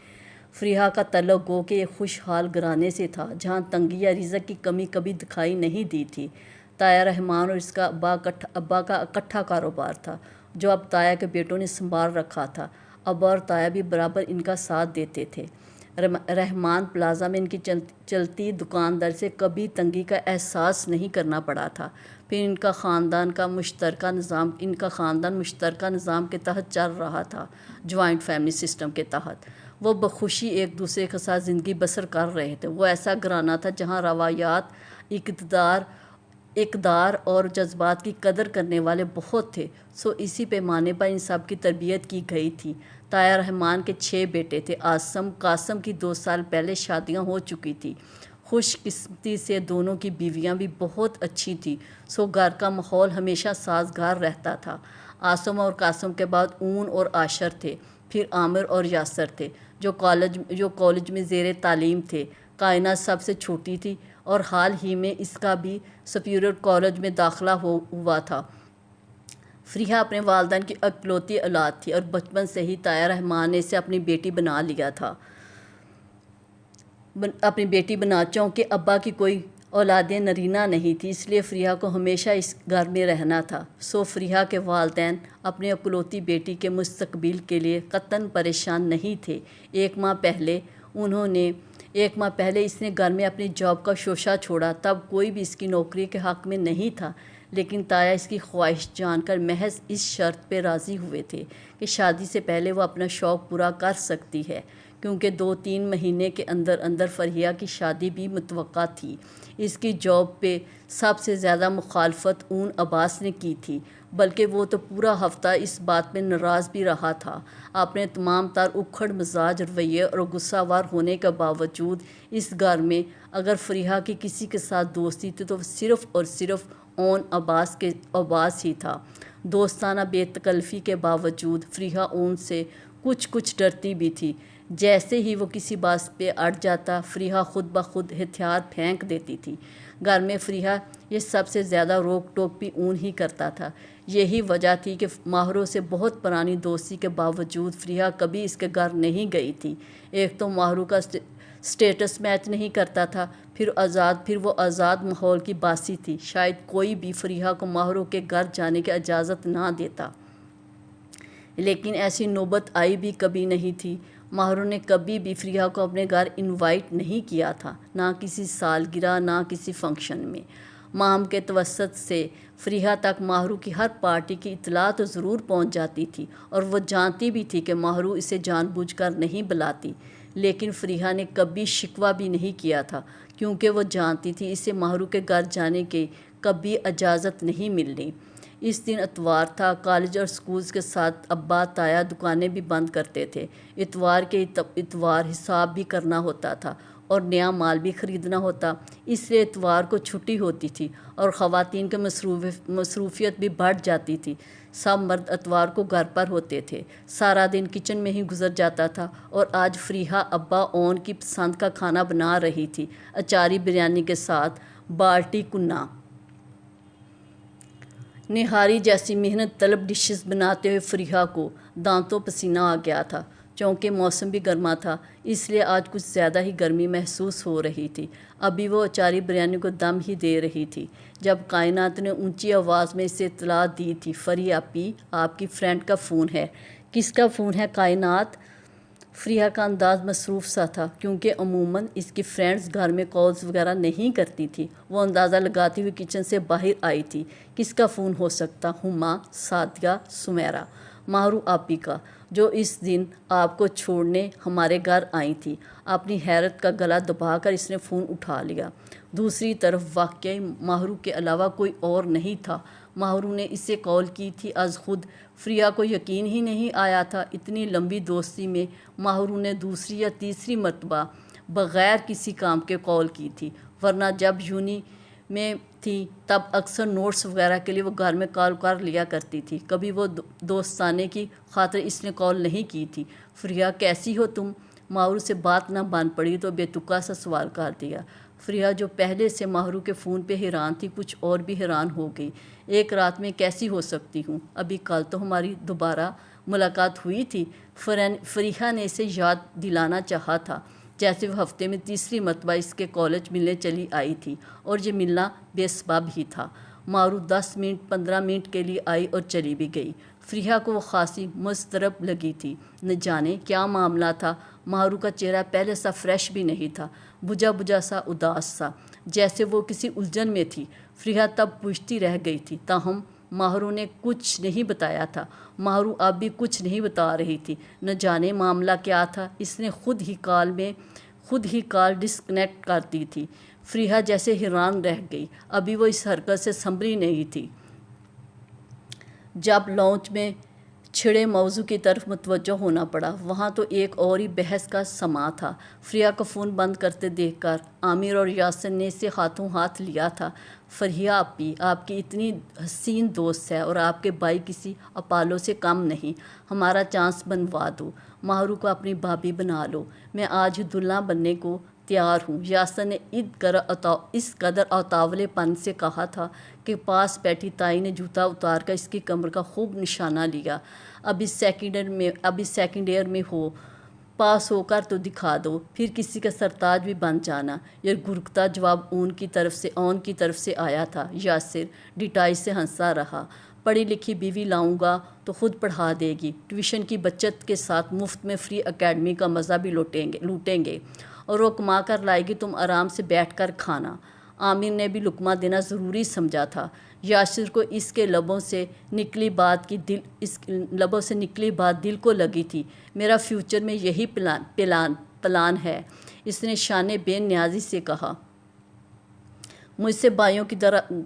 فریحہ کا تعلق گو کہ ایک خوشحال گھرانے سے تھا، جہاں تنگی یا رزق کی کمی کبھی دکھائی نہیں دی تھی۔ تایا رحمان اور اس کا ابا کا اکٹھا کاروبار تھا، جو اب تایا کے بیٹوں نے سنبھال رکھا تھا۔ ابا اور تایا بھی برابر ان کا ساتھ دیتے تھے۔ رحمان پلازا میں ان کی چلتی دکانداری سے کبھی تنگی کا احساس نہیں کرنا پڑا تھا۔ پھر ان کا خاندان مشترکہ نظام کے تحت چل رہا تھا، جوائنٹ فیملی سسٹم کے تحت۔ وہ بخوشی ایک دوسرے کے ساتھ زندگی بسر کر رہے تھے۔ وہ ایسا گھرانہ تھا جہاں روایات، اقدار اور جذبات کی قدر کرنے والے بہت تھے، سو اسی پیمانے پر ان سب کی تربیت کی گئی تھی۔ تایا رحمان کے 6 بیٹے تھے۔ قاسم کی 2 سال پہلے شادیاں ہو چکی تھی۔ خوش قسمتی سے دونوں کی بیویاں بھی بہت اچھی تھیں، سو گھر کا ماحول ہمیشہ سازگار رہتا تھا۔ عاصم اور قاسم کے بعد اون اور عاشر تھے، پھر عامر اور یاسر تھے، جو کالج میں زیر تعلیم تھے۔ کائنات سب سے چھوٹی تھی اور حال ہی میں اس کا بھی سپیریئر کالج میں داخلہ ہوا تھا۔ فریحہ اپنے والدین کی اکلوتی اولاد تھی اور بچپن سے ہی تایا رحمان نے اسے اپنی بیٹی بنا لیا تھا، چونکہ ابا کی کوئی اولاد نرینہ نہیں تھی، اس لیے فریحہ کو ہمیشہ اس گھر میں رہنا تھا۔ سو فریحہ کے والدین اپنی اکلوتی بیٹی کے مستقبل کے لیے قطعاً پریشان نہیں تھے۔ ایک ماہ پہلے اس نے گھر میں اپنی جاب کا شوشہ چھوڑا، تب کوئی بھی اس کی نوکری کے حق میں نہیں تھا، لیکن تایا اس کی خواہش جان کر محض اس شرط پہ راضی ہوئے تھے کہ شادی سے پہلے وہ اپنا شوق پورا کر سکتی ہے، کیونکہ 2-3 مہینے کے اندر فریحہ کی شادی بھی متوقع تھی۔ اس کی جاب پہ سب سے زیادہ مخالفت اون عباس نے کی تھی، بلکہ وہ تو پورا ہفتہ اس بات پہ ناراض بھی رہا تھا۔ اپنے تمام تر اکھڑ مزاج رویے اور غصہ وار ہونے کے باوجود اس گھر میں اگر فریحہ کی کسی کے ساتھ دوستی تھی تو صرف اور صرف اون عباس ہی تھا۔ دوستانہ بے تکلفی کے باوجود فریحہ اون سے کچھ ڈرتی بھی تھی۔ جیسے ہی وہ کسی بات پہ اڑ جاتا، فریحہ خود بخود ہتھیار پھینک دیتی تھی۔ گھر میں فریحہ یہ سب سے زیادہ روک ٹوک بھی اون ہی کرتا تھا۔ یہی وجہ تھی کہ ماہرو سے بہت پرانی دوستی کے باوجود فریحہ کبھی اس کے گھر نہیں گئی تھی۔ ایک تو ماہرو کا سٹیٹس میچ نہیں کرتا تھا، پھر وہ آزاد ماحول کی باسی تھی۔ شاید کوئی بھی فریحہ کو ماہرو کے گھر جانے کی اجازت نہ دیتا، لیکن ایسی نوبت آئی بھی کبھی نہیں تھی۔ ماہرو نے کبھی بھی فریحہ کو اپنے گھر انوائٹ نہیں کیا تھا، نہ کسی سالگرہ، نہ کسی فنکشن میں۔ مام کے توسط سے فریحہ تک ماہرو کی ہر پارٹی کی اطلاع تو ضرور پہنچ جاتی تھی، اور وہ جانتی بھی تھی کہ ماہرو اسے جان بوجھ کر نہیں بلاتی، لیکن فریحہ نے کبھی شکوہ بھی نہیں کیا تھا، کیونکہ وہ جانتی تھی اسے ماہرو کے گھر جانے کی کبھی اجازت نہیں ملنی۔ اس دن اتوار تھا۔ کالج اور سکولز کے ساتھ ابا تایا دکانیں بھی بند کرتے تھے۔ اتوار کے اتوار حساب بھی کرنا ہوتا تھا۔ اور نیا مال بھی خریدنا ہوتا، اس لیے اتوار کو چھٹی ہوتی تھی اور خواتین کی مصروفیت بھی بڑھ جاتی تھی۔ سب مرد اتوار کو گھر پر ہوتے تھے، سارا دن کچن میں ہی گزر جاتا تھا، اور آج فریحہ ابا اون کی پسند کا کھانا بنا رہی تھی، اچاری بریانی کے ساتھ بالٹی کنا۔ نہاری جیسی محنت طلب ڈشز بناتے ہوئے فریحہ کو دانتوں پسینہ آ گیا تھا۔ چونکہ موسم بھی گرما تھا، اس لیے آج کچھ زیادہ ہی گرمی محسوس ہو رہی تھی۔ ابھی وہ اچاری بریانی کو دم ہی دے رہی تھی جب کائنات نے اونچی آواز میں اسے اطلاع دی تھی، فری آپی، آپ کی فرینڈ کا فون ہے۔ کس کا فون ہے کائنات؟ فریحہ کا انداز مصروف سا تھا، کیونکہ عموماً اس کی فرینڈز گھر میں کالز وغیرہ نہیں کرتی تھی۔ وہ اندازہ لگاتی ہوئی کچن سے باہر آئی تھی۔ کس کا فون ہو سکتا؟ ہما، سعدیہ، سمیرہ، ماہرو آپی کا، جو اس دن آپ کو چھوڑنے ہمارے گھر آئی تھی۔ اپنی حیرت کا گلا دبا کر اس نے فون اٹھا لیا۔ دوسری طرف واقعی ماہرو کے علاوہ کوئی اور نہیں تھا۔ ماہرو نے اسے کال کی تھی از خود۔ فریحہ کو یقین ہی نہیں آیا تھا اتنی لمبی دوستی میں ماہرو نے دوسری یا تیسری مرتبہ بغیر کسی کام کے کال کی تھی، ورنہ جب یونی میں تھی تب اکثر نوٹس وغیرہ کے لیے وہ گھر میں کال کر لیا کرتی تھی۔ کبھی وہ دوستانے کی خاطر اس نے کال نہیں کی تھی۔ فریحہ کیسی ہو تم؟ ماہرو سے بات نہ بن پڑی تو بے تکا سا سوال کر دیا۔ فریحہ جو پہلے سے ماہرو کے فون پہ حیران تھی، کچھ اور بھی حیران ہو گئی۔ ایک رات میں کیسی ہو سکتی ہوں؟ ابھی کل تو ہماری دوبارہ ملاقات ہوئی تھی۔ فریحہ نے اسے یاد دلانا چاہا تھا، جیسے وہ ہفتے میں تیسری مرتبہ اس کے کالج ملنے چلی آئی تھی، اور یہ ملنا بے سبب ہی تھا۔ ماہرو 10 منٹ 15 منٹ کے لیے آئی اور چلی بھی گئی۔ فریحہ کو وہ خاصی مضطرب لگی تھی، نہ جانے کیا معاملہ تھا۔ ماہرو کا چہرہ پہلے سا فریش بھی نہیں تھا، بجھا بجھا سا، اداس سا، جیسے وہ کسی الجھن میں تھی۔ فریحہ تب پوچھتی رہ گئی تھی، تاہم ماہرو نے کچھ نہیں بتایا تھا۔ ماہرو اب بھی کچھ نہیں بتا رہی تھی، نہ جانے معاملہ کیا تھا۔ اس نے خود ہی کال ڈسکنیکٹ کر دی تھی۔ فریحہ جیسے حیران رہ گئی، ابھی وہ اس حرکت سے سنبھلی نہیں تھی جب لانچ میں چھڑے موضوع کی طرف متوجہ ہونا پڑا۔ وہاں تو ایک اور ہی بحث کا سماں تھا۔ فریحہ کو فون بند کرتے دیکھ کر عامر اور یاسر نے اسے ہاتھوں ہاتھ لیا تھا۔ فریحہ آپی، آپ کی اتنی حسین دوست ہے، اور آپ کے بھائی کسی اپالو سے کم نہیں۔ ہمارا چانس بنوا دو، ماہرو کو اپنی بھابھی بنا لو۔ میں آج ہی دلہن بننے کو تیار ہوں۔ یاسر نے اس قدر اتاولے پن سے کہا تھا کہ پاس بیٹھی تائی نے جوتا اتار کر اس کی کمر کا خوب نشانہ لیا۔ ابھی سیکنڈ ایئر میں ہو، پاس ہو کر تو دکھا دو، پھر کسی کا سرتاج بھی بن جانا۔ یہ گرگتا جواب اون کی طرف سے آیا تھا۔ یاسر ڈٹائی سے ہنسا رہا۔ پڑھی لکھی بیوی لاؤں گا تو خود پڑھا دے گی، ٹیوشن کی بچت کے ساتھ مفت میں فری اکیڈمی کا مزہ بھی لوٹیں گے، اور وہ کما کر لائے گی، تم آرام سے بیٹھ کر کھانا۔ عامر نے بھی لقمہ دینا ضروری سمجھا تھا۔ یاسر کو اس کے لبوں سے نکلی بات دل کو لگی تھی۔ میرا فیوچر میں یہی پلان ہے، اس نے شان بے نیازی سے کہا۔ مجھ سے بھائیوں کی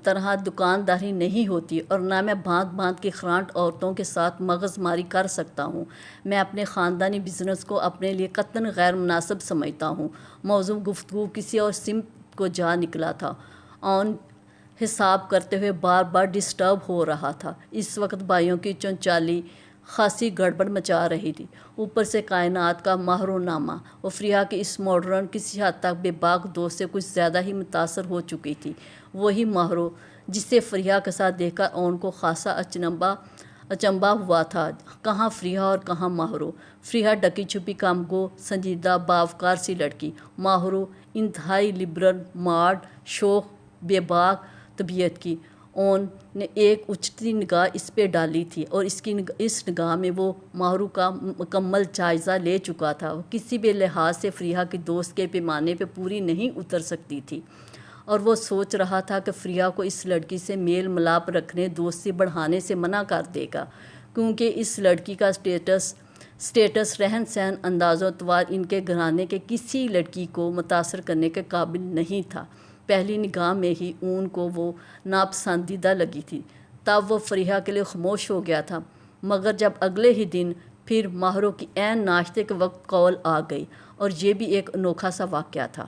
طرح دکانداری نہیں ہوتی، اور نہ میں بھانت کی خرانٹ عورتوں کے ساتھ مغز ماری کر سکتا ہوں۔ میں اپنے خاندانی بزنس کو اپنے لیے قطعاً غیر مناسب سمجھتا ہوں۔ موضوع گفتگو کسی اور سمت کو جا نکلا تھا۔ آن حساب کرتے ہوئے بار بار ڈسٹرب ہو رہا تھا۔ اس وقت بھائیوں کی چنچالی خاصی گڑبڑ مچا رہی تھی، اوپر سے کائنات کا ماہرو نامہ۔ وہ فریحہ کی اس ماڈرن، کسی حد تک بے باک دوست سے کچھ زیادہ ہی متاثر ہو چکی تھی۔ وہی ماہرو جسے فریحہ کے ساتھ دیکھ کر اون کو خاصا اچنبھا ہوا تھا۔ کہاں فریحہ اور کہاں ماہرو؟ فریحہ ڈکی چھپی کام گو، سنجیدہ، باوقار سی لڑکی۔ ماہرو انتہائی لبرل، ماڈ، شوخ، بے باک طبیعت کی۔ اون نے ایک اچھتی نگاہ اس پہ ڈالی تھی، اور اس نگاہ میں وہ ماہرو کا مکمل جائزہ لے چکا تھا۔ وہ کسی بھی لحاظ سے فریحہ کی دوست کے پیمانے پہ پوری نہیں اتر سکتی تھی، اور وہ سوچ رہا تھا کہ فریحہ کو اس لڑکی سے میل ملاپ رکھنے، دوستی بڑھانے سے منع کر دے گا، کیونکہ اس لڑکی کا سٹیٹس، رہن سہن، انداز و اطوار ان کے گھرانے کے کسی لڑکی کو متاثر کرنے کے قابل نہیں تھا۔ پہلی نگاہ میں ہی اون کو وہ ناپسندیدہ لگی تھی۔ تب وہ فریحہ کے لیے خاموش ہو گیا تھا، مگر جب اگلے ہی دن پھر ماہروں کی عین ناشتے کے وقت کال آ گئی، اور یہ بھی ایک انوکھا سا واقعہ تھا۔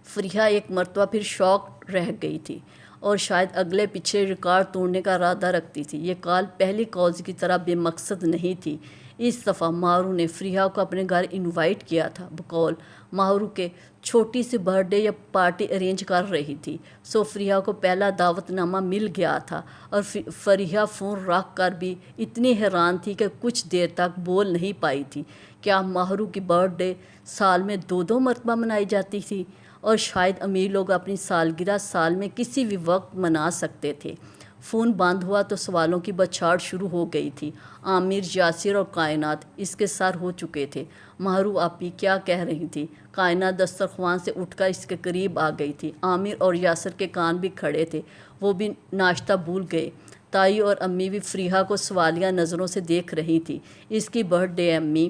فریحہ ایک مرتبہ پھر شوق رہ گئی تھی اور شاید اگلے پچھلے ریکارڈ توڑنے کا ارادہ رکھتی تھی۔ یہ کال پہلی کالز کی طرح بے مقصد نہیں تھی۔ اس دفعہ ماہرو نے فریحہ کو اپنے گھر انوائٹ کیا تھا۔ بقول ماہرو کے چھوٹی سی برتھ ڈے یا پارٹی ارینج کر رہی تھی، سو فریحہ کو پہلا دعوت نامہ مل گیا تھا، اور فریحہ فون رکھ کر بھی اتنی حیران تھی کہ کچھ دیر تک بول نہیں پائی تھی۔ کیا ماہرو کی برتھ ڈے سال میں 2 مرتبہ منائی جاتی تھی؟ اور شاید امیر لوگ اپنی سالگرہ سال میں کسی بھی وقت منا سکتے تھے۔ فون بند ہوا تو سوالوں کی بچھاڑ شروع ہو گئی تھی۔ عامر، یاسر اور کائنات اس کے سر ہو چکے تھے۔ ماہرو آپی کیا کہہ رہی تھی؟ کائنات دسترخوان سے اٹھ کر اس کے قریب آ گئی تھی۔ عامر اور یاسر کے کان بھی کھڑے تھے، وہ بھی ناشتہ بھول گئے۔ تائی اور امی بھی فریحہ کو سوالیہ نظروں سے دیکھ رہی تھی۔ اس کی برتھ ڈے امی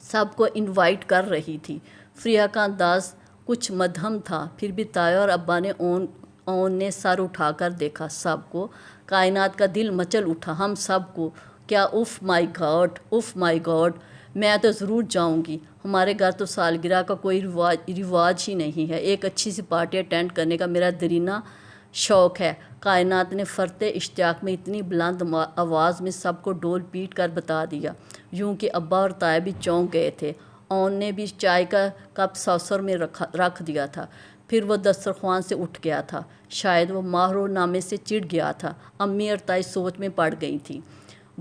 سب کو انوائٹ کر رہی تھی۔ فریحہ کا انداز کچھ مدھم تھا، پھر بھی تایا اور ابا نے اون نے سر اٹھا کر دیکھا سب کو۔ کائنات کا دل مچل اٹھا، ہم سب کو۔ کیا اف مائی گاڈ، میں تو ضرور جاؤں گی۔ ہمارے گھر تو سالگرہ کا کوئی رواج ہی نہیں ہے۔ ایک اچھی سی پارٹی اٹینڈ کرنے کا میرا درینہ شوق ہے۔ کائنات نے فرتے اشتیاق میں اتنی بلند آواز میں سب کو ڈول پیٹ کر بتا دیا، یوں کہ ابا اور تایا بھی چونک گئے تھے۔ اون نے بھی چائے کا کپ سوسر میں رکھ دیا تھا، پھر وہ دسترخوان سے اٹھ گیا تھا۔ شاید وہ ماہرو نامے سے چڑ گیا تھا۔ امی اور تائی سوچ میں پڑ گئی تھیں،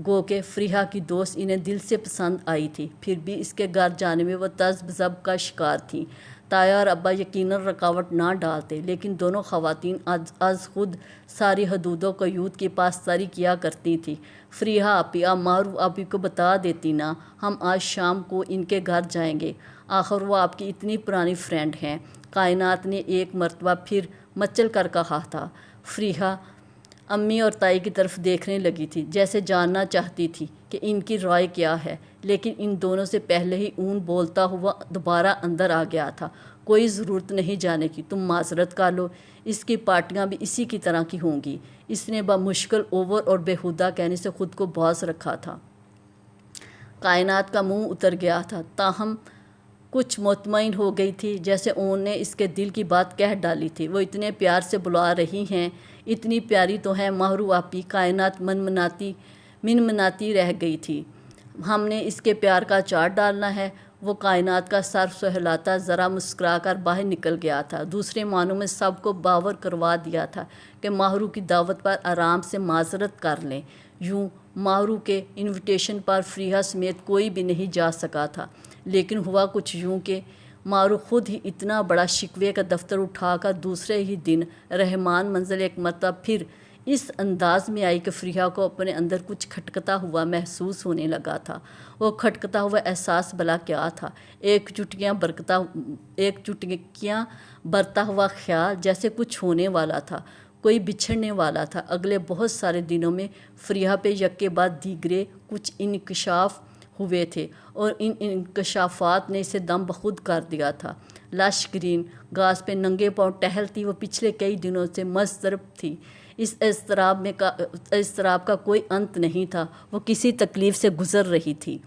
گو کہ فریحہ کی دوست انہیں دل سے پسند آئی تھی، پھر بھی اس کے گھر جانے میں وہ تذبذب کا شکار تھیں۔ تایا اور ابا یقیناً رکاوٹ نہ ڈالتے، لیکن دونوں خواتین از خود ساری حدود قیود کی پاسداری کیا کرتی تھیں۔ فریحہ آپی، آپ ماہرو آپی کو بتا دیتی نا، ہم آج شام کو ان کے گھر جائیں گے، آخر وہ آپ کی اتنی پرانی فرینڈ ہیں، کائنات نے ایک مرتبہ پھر مچل کر کہا تھا۔ فریحہ امی اور تائی کی طرف دیکھنے لگی تھی، جیسے جاننا چاہتی تھی کہ ان کی رائے کیا ہے، لیکن ان دونوں سے پہلے ہی اون بولتا ہوا دوبارہ اندر آ گیا تھا۔ کوئی ضرورت نہیں جانے کی، تم معذرت کر لو، اس کی پارٹیاں بھی اسی کی طرح کی ہوں گی۔ اس نے بمشکل اوور اور بیہودہ کہنے سے خود کو باز رکھا تھا۔ کائنات کا منہ اتر گیا تھا، تاہم کچھ مطمئن ہو گئی تھی، جیسے اون نے اس کے دل کی بات کہہ ڈالی تھی۔ وہ اتنے پیار سے بلا رہی ہیں، اتنی پیاری تو ہے ماہرو آپی۔ کائنات منمناتی رہ گئی تھی۔ ہم نے اس کے پیار کا اچار ڈالنا ہے۔ وہ کائنات کا سر سہلاتا ذرا مسکرا کر باہر نکل گیا تھا۔ دوسرے معنوں میں سب کو باور کروا دیا تھا کہ ماہرو کی دعوت پر آرام سے معذرت کر لیں۔ یوں ماہرو کے انویٹیشن پر فریحہ سمیت کوئی بھی نہیں جا سکا تھا، لیکن ہوا کچھ یوں کہ ماہرو خود ہی اتنا بڑا شکوے کا دفتر اٹھا کر دوسرے ہی دن رحمان منزل ایک مرتبہ پھر اس انداز میں آئی کہ فریحہ کو اپنے اندر کچھ کھٹکتا ہوا محسوس ہونے لگا تھا۔ وہ کھٹکتا ہوا احساس بھلا کیا تھا؟ ایک چٹکیاں برتا ہوا خیال، جیسے کچھ ہونے والا تھا، کوئی بچھڑنے والا تھا۔ اگلے بہت سارے دنوں میں فریحہ پہ یکے بعد دیگرے کچھ انکشاف ہوئے تھے، اور ان انکشافات نے اسے دم بخود کر دیا تھا۔ لش گرین گھاس پہ ننگے پاؤں ٹہلتی وہ پچھلے کئی دنوں سے مضطرب تھی۔ اس اضطراب کا کوئی انت نہیں تھا۔ وہ کسی تکلیف سے گزر رہی تھی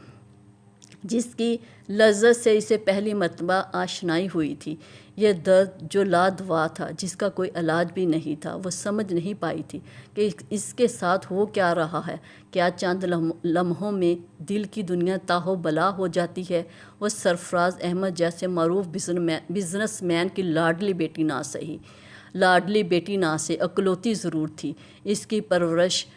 جس کی لذت سے اسے پہلی مرتبہ آشنائی ہوئی تھی۔ یہ درد جو لا دوا تھا، جس کا کوئی علاج بھی نہیں تھا۔ وہ سمجھ نہیں پائی تھی کہ اس کے ساتھ ہو کیا رہا ہے۔ کیا چند لمحوں میں دل کی دنیا تاہو بلا ہو جاتی ہے؟ وہ سرفراز احمد جیسے معروف بزنس مین کی لاڈلی بیٹی نہ سے اکلوتی ضرور تھی۔ اس کی پرورش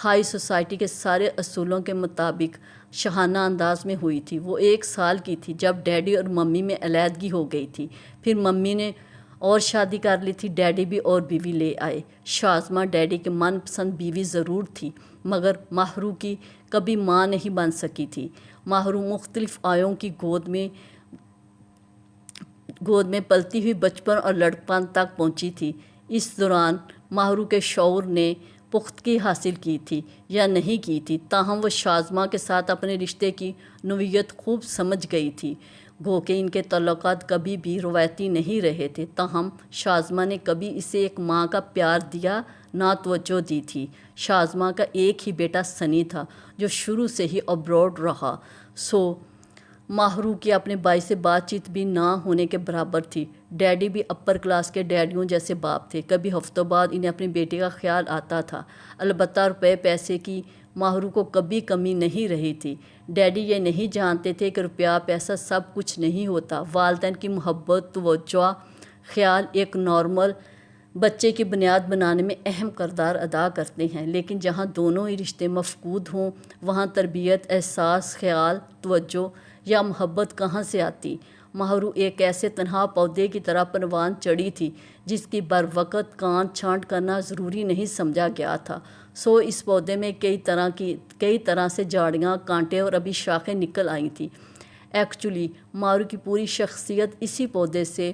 ہائی سوسائٹی کے سارے اصولوں کے مطابق شاہانہ انداز میں ہوئی تھی۔ وہ 1 سال کی تھی جب ڈیڈی اور ممی میں علیحدگی ہو گئی تھی۔ پھر ممی نے اور شادی کر لی تھی، ڈیڈی بھی اور بیوی لے آئے۔ شازمہ ڈیڈی کی من پسند بیوی ضرور تھی، مگر ماہرو کی کبھی ماں نہیں بن سکی تھی۔ ماہرو مختلف آیوں کی گود میں پلتی ہوئی بچپن اور لڑکپن تک پہنچی تھی۔ اس دوران ماہرو کے شعور نے پختگی حاصل کی تھی یا نہیں کی تھی، تاہم وہ شازمہ کے ساتھ اپنے رشتے کی نوعیت خوب سمجھ گئی تھی۔ گو کہ ان کے تعلقات کبھی بھی روایتی نہیں رہے تھے، تاہم شازمہ نے کبھی اسے ایک ماں کا پیار دیا نہ توجہ دی تھی۔ شازمہ کا ایک ہی بیٹا سنی تھا جو شروع سے ہی ابروڈ رہا، سو ماہرو کی اپنے بھائی سے بات چیت بھی نہ ہونے کے برابر تھی۔ ڈیڈی بھی اپر کلاس کے ڈیڈیوں جیسے باپ تھے، کبھی ہفتوں بعد انہیں اپنے بیٹے کا خیال آتا تھا۔ البتہ روپے پیسے کی ماہرو کو کبھی کمی نہیں رہی تھی۔ ڈیڈی یہ نہیں جانتے تھے کہ روپیہ پیسہ سب کچھ نہیں ہوتا۔ والدین کی محبت، توجہ، خیال ایک نارمل بچے کی بنیاد بنانے میں اہم کردار ادا کرتے ہیں، لیکن جہاں دونوں ہی رشتے مفقود ہوں وہاں تربیت، احساس، خیال، توجہ یا محبت کہاں سے آتی؟ ماہرو ایک ایسے تنہا پودے کی طرح پروان چڑھی تھی جس کی بروقت کاٹ چھانٹ کرنا ضروری نہیں سمجھا گیا تھا، سو اس پودے میں کئی طرح سے جھاڑیاں، کانٹے اور ابھی شاخیں نکل آئی تھیں۔ ایکچولی ماہرو کی پوری شخصیت اسی پودے سے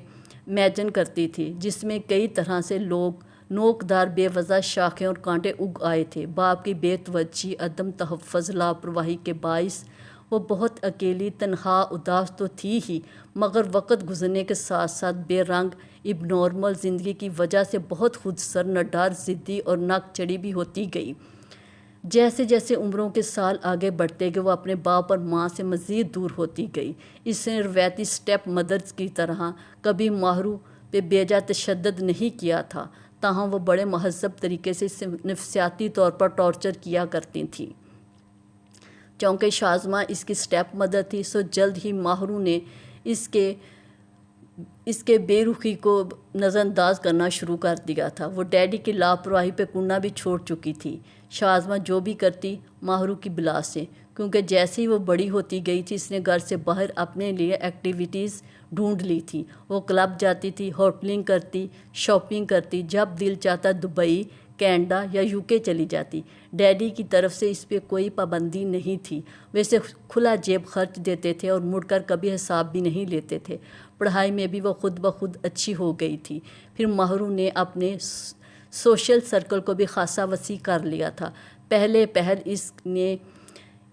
امیجن کرتی تھی جس میں کئی طرح سے نوکدار بے وجہ شاخیں اور کانٹے اگ آئے تھے۔ باپ کی بے توجہی، عدم تحفظ، لاپرواہی کے باعث وہ بہت اکیلی، تنہا، اداس تو تھی ہی، مگر وقت گزرنے کے ساتھ ساتھ بے رنگ اب نارمل زندگی کی وجہ سے بہت خود سر، نڈر، ضدی اور نک چڑھی بھی ہوتی گئی۔ جیسے جیسے عمروں کے سال آگے بڑھتے گئے وہ اپنے باپ اور ماں سے مزید دور ہوتی گئی۔ اس نے روایتی اسٹیپ مدرز کی طرح کبھی ماہرو پہ بیجا تشدد نہیں کیا تھا، تاہم وہ بڑے مہذب طریقے سے اسے نفسیاتی طور پر ٹارچر کیا کرتی تھیں۔ چونکہ شازمہ اس کی اسٹیپ مدر تھی، سو جلد ہی ماہرو نے اس کے بے رخی کو نظر انداز کرنا شروع کر دیا تھا۔ وہ ڈیڈی کی لاپرواہی پہ کڑنا بھی چھوڑ چکی تھی۔ شازمہ جو بھی کرتی ماہرو کی بلا سے، کیونکہ جیسے ہی وہ بڑی ہوتی گئی تھی اس نے گھر سے باہر اپنے لیے ایکٹیویٹیز ڈھونڈ لی تھی۔ وہ کلب جاتی تھی، ہوٹلنگ کرتی، شاپنگ کرتی، جب دل چاہتا دبئی، کینیڈا یا UK چلی جاتی۔ ڈیڈی کی طرف سے اس پہ کوئی پابندی نہیں تھی، ویسے کھلا جیب خرچ دیتے تھے اور مڑ کر کبھی حساب بھی نہیں لیتے تھے۔ پڑھائی میں بھی وہ خود بخود اچھی ہو گئی تھی۔ پھر ماہرو نے اپنے سوشل سرکل کو بھی خاصا وسیع کر لیا تھا۔ پہل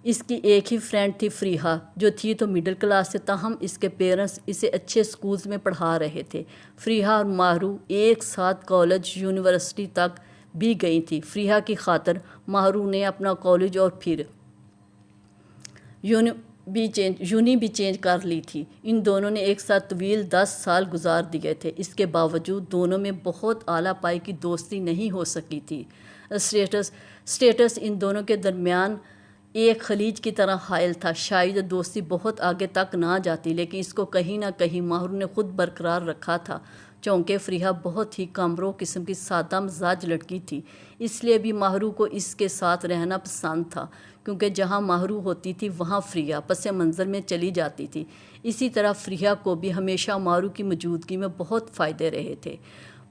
اس کی ایک ہی فرینڈ تھی فریحہ، جو تھی تو مڈل کلاس سے، تاہم اس کے پیرنٹس اسے اچھے اسکولز میں پڑھا رہے تھے۔ فریحہ اور ماہرو ایک ساتھ کالج، یونیورسٹی تک بھی گئی تھی۔ فریحہ کی خاطر ماہرو نے اپنا کالج اور پھر یونی بھی چینج کر لی تھی۔ ان دونوں نے ایک ساتھ طویل 10 سال گزار دیے تھے۔ اس کے باوجود دونوں میں بہت اعلیٰ پائی کی دوستی نہیں ہو سکی تھی۔ اسٹیٹس ان دونوں کے درمیان ایک خلیج کی طرح حائل تھا۔ شاید دوستی بہت آگے تک نہ جاتی، لیکن اس کو کہیں نہ کہیں ماہرو نے خود برقرار رکھا تھا۔ چونکہ فریحہ بہت ہی کمرو قسم کی سادہ مزاج لڑکی تھی، اس لیے بھی ماہرو کو اس کے ساتھ رہنا پسند تھا، کیونکہ جہاں ماہرو ہوتی تھی وہاں فریحہ پس منظر میں چلی جاتی تھی۔ اسی طرح فریحہ کو بھی ہمیشہ ماہرو کی موجودگی میں بہت فائدے رہے تھے۔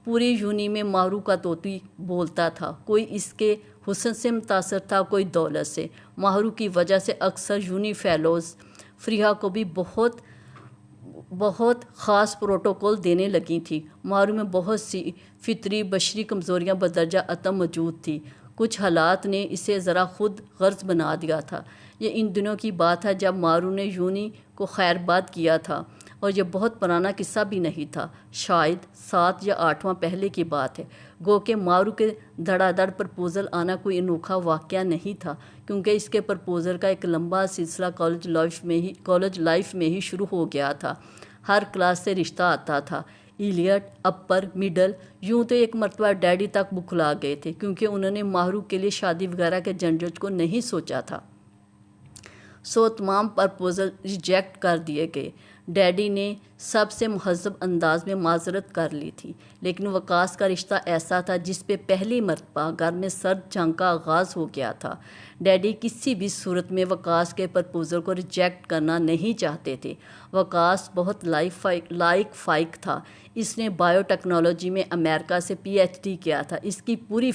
پوری یونی میں ماہرو کا طوطی بولتا تھا، کوئی اس کے حسن سے متاثر تھا، کوئی دولت سے۔ ماہرو کی وجہ سے اکثر یونی فیلوز فریحہ کو بھی بہت خاص پروٹوکول دینے لگی تھی۔ ماہرو میں بہت سی فطری بشری کمزوریاں بدرجہ عدم موجود تھیں۔ کچھ حالات نے اسے ذرا خود غرض بنا دیا تھا۔ یہ ان دنوں کی بات ہے جب ماہرو نے یونی کو خیر باد کیا تھا، اور یہ بہت پرانا قصہ بھی نہیں تھا، شاید 7 یا 8واں پہلے کی بات ہے۔ گو کہ ماہرو کے دھڑا دھڑ پرپوزل آنا کوئی انوکھا واقعہ نہیں تھا، کیونکہ اس کے پرپوزل کا ایک لمبا سلسلہ کالج لائف میں ہی شروع ہو گیا تھا۔ ہر کلاس سے رشتہ آتا تھا، ایلیٹ، اپر، مڈل، یوں تو ایک مرتبہ ڈیڈی تک بکھلا گئے تھے، کیونکہ انہوں نے ماہرو کے لیے شادی وغیرہ کے جھنجھٹ کو نہیں سوچا تھا، سو تمام پرپوزل ریجیکٹ کر دیے گئے۔ ڈیڈی نے سب سے مہذب انداز میں معذرت کر لی تھی، لیکن وقاص کا رشتہ ایسا تھا جس پہ پہلی مرتبہ گھر میں سرد جنگ کا آغاز ہو گیا تھا۔ ڈیڈی کسی بھی صورت میں وقاص کے پرپوزل کو ریجیکٹ کرنا نہیں چاہتے تھے۔ وقاص بہت لائق فائق تھا۔ اس نے بائیو ٹیکنالوجی میں امریکہ سے PhD کیا تھا۔ اس کی پوری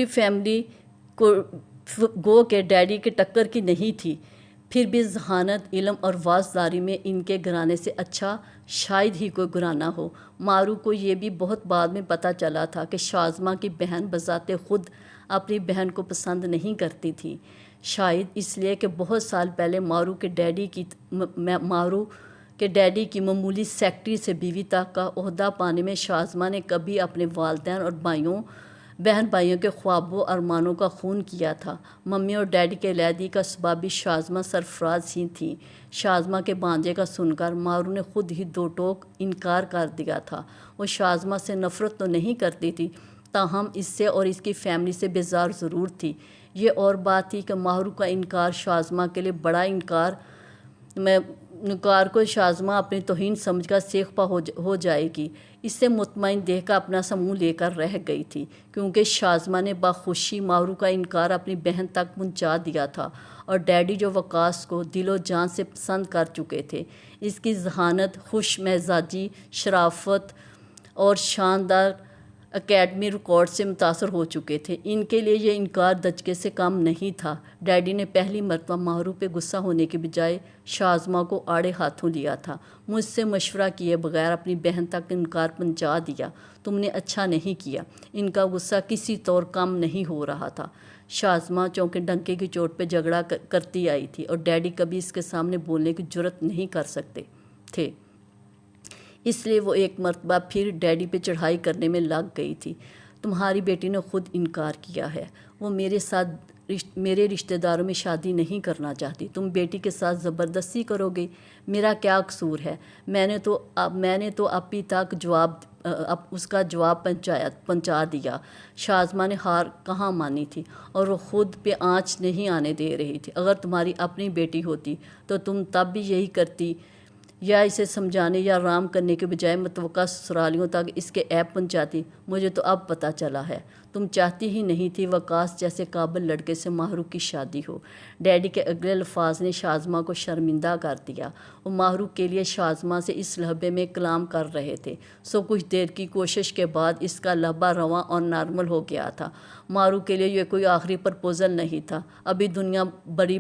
فیملی گو کہ ڈیڈی کے ٹکر کی نہیں تھی، پھر بھی ذہانت، علم اور وازداری میں ان کے گھرانے سے اچھا شاید ہی کوئی گھرانہ ہو۔ ماہرو کو یہ بھی بہت بعد میں پتہ چلا تھا کہ شازمہ کی بہن بذات خود اپنی بہن کو پسند نہیں کرتی تھی، شاید اس لیے کہ بہت سال پہلے ماہرو کہ ڈیڈی کی معمولی سیکٹری سے بیوی تک کا عہدہ پانے میں شازمہ نے کبھی اپنے والدین اور بہن بھائیوں کے خوابوں اور ارمانوں کا خون کیا تھا۔ ممی اور ڈیڈی کے علیحدگی کا سبب بھی شازمہ سرفراز ہی تھیں۔ شازمہ کے بھانجے کا سن کر مارو نے خود ہی دو ٹوک انکار کر دیا تھا۔ وہ شازمہ سے نفرت تو نہیں کرتی تھی، تاہم اس سے اور اس کی فیملی سے بیزار ضرور تھی۔ یہ اور بات تھی کہ ماہرو کا انکار شازمہ کے لیے بڑا انکار کو شازمہ اپنی توہین سمجھ کر سیخ پا ہو جائے گی، اس سے مطمئن دیکھ کر اپنا منہ لے کر رہ گئی تھی، کیونکہ شازمہ نے بخوشی ماہرو کا انکار اپنی بہن تک پہنچا دیا تھا، اور ڈیڈی جو وقاص کو دل و جان سے پسند کر چکے تھے، اس کی ذہانت، خوش مزاجی، شرافت اور شاندار اکیڈمی ریکارڈ سے متاثر ہو چکے تھے۔ ان کے لیے یہ انکار دھچکے سے کم نہیں تھا۔ ڈیڈی نے پہلی مرتبہ ماہرو پہ غصہ ہونے کے بجائے شازمہ کو آڑے ہاتھوں لیا تھا۔ مجھ سے مشورہ کیے بغیر اپنی بہن تک انکار پہنچا دیا، تم نے اچھا نہیں کیا۔ ان کا غصہ کسی طور کم نہیں ہو رہا تھا۔ شازمہ چونکہ ڈنکے کی چوٹ پہ جھگڑا کرتی آئی تھی، اور ڈیڈی کبھی اس کے سامنے بولنے کی جرات نہیں کر سکتے تھے، اس لیے وہ ایک مرتبہ پھر ڈیڈی پہ چڑھائی کرنے میں لگ گئی تھی۔ تمہاری بیٹی نے خود انکار کیا ہے، وہ میرے رشتہ داروں میں شادی نہیں کرنا چاہتی، تم بیٹی کے ساتھ زبردستی کرو گے، میرا کیا قصور ہے؟ میں نے تو ابھی تک اس کا جواب پہنچا دیا۔ شازمہ نے ہار کہاں مانی تھی، اور وہ خود پہ آنچ نہیں آنے دے رہی تھی۔ اگر تمہاری اپنی بیٹی ہوتی تو تم تب بھی یہی کرتی، یا اسے سمجھانے یا آرام کرنے کے بجائے متوقع سسرالیوں تک اس کے عیب پہنچاتی۔ مجھے تو اب پتہ چلا ہے، تم چاہتی ہی نہیں تھی وقاص جیسے قابل لڑکے سے ماہرو کی شادی ہو۔ ڈیڈی کے اگلے الفاظ نے شازمہ کو شرمندہ کر دیا۔ وہ ماہرو کے لیے شازمہ سے اس لہبے میں کلام کر رہے تھے، کچھ دیر کی کوشش کے بعد اس کا لہبہ رواں اور نارمل ہو گیا تھا۔ ماہرو کے لیے یہ کوئی آخری پرپوزل نہیں تھا، ابھی دنیا بھری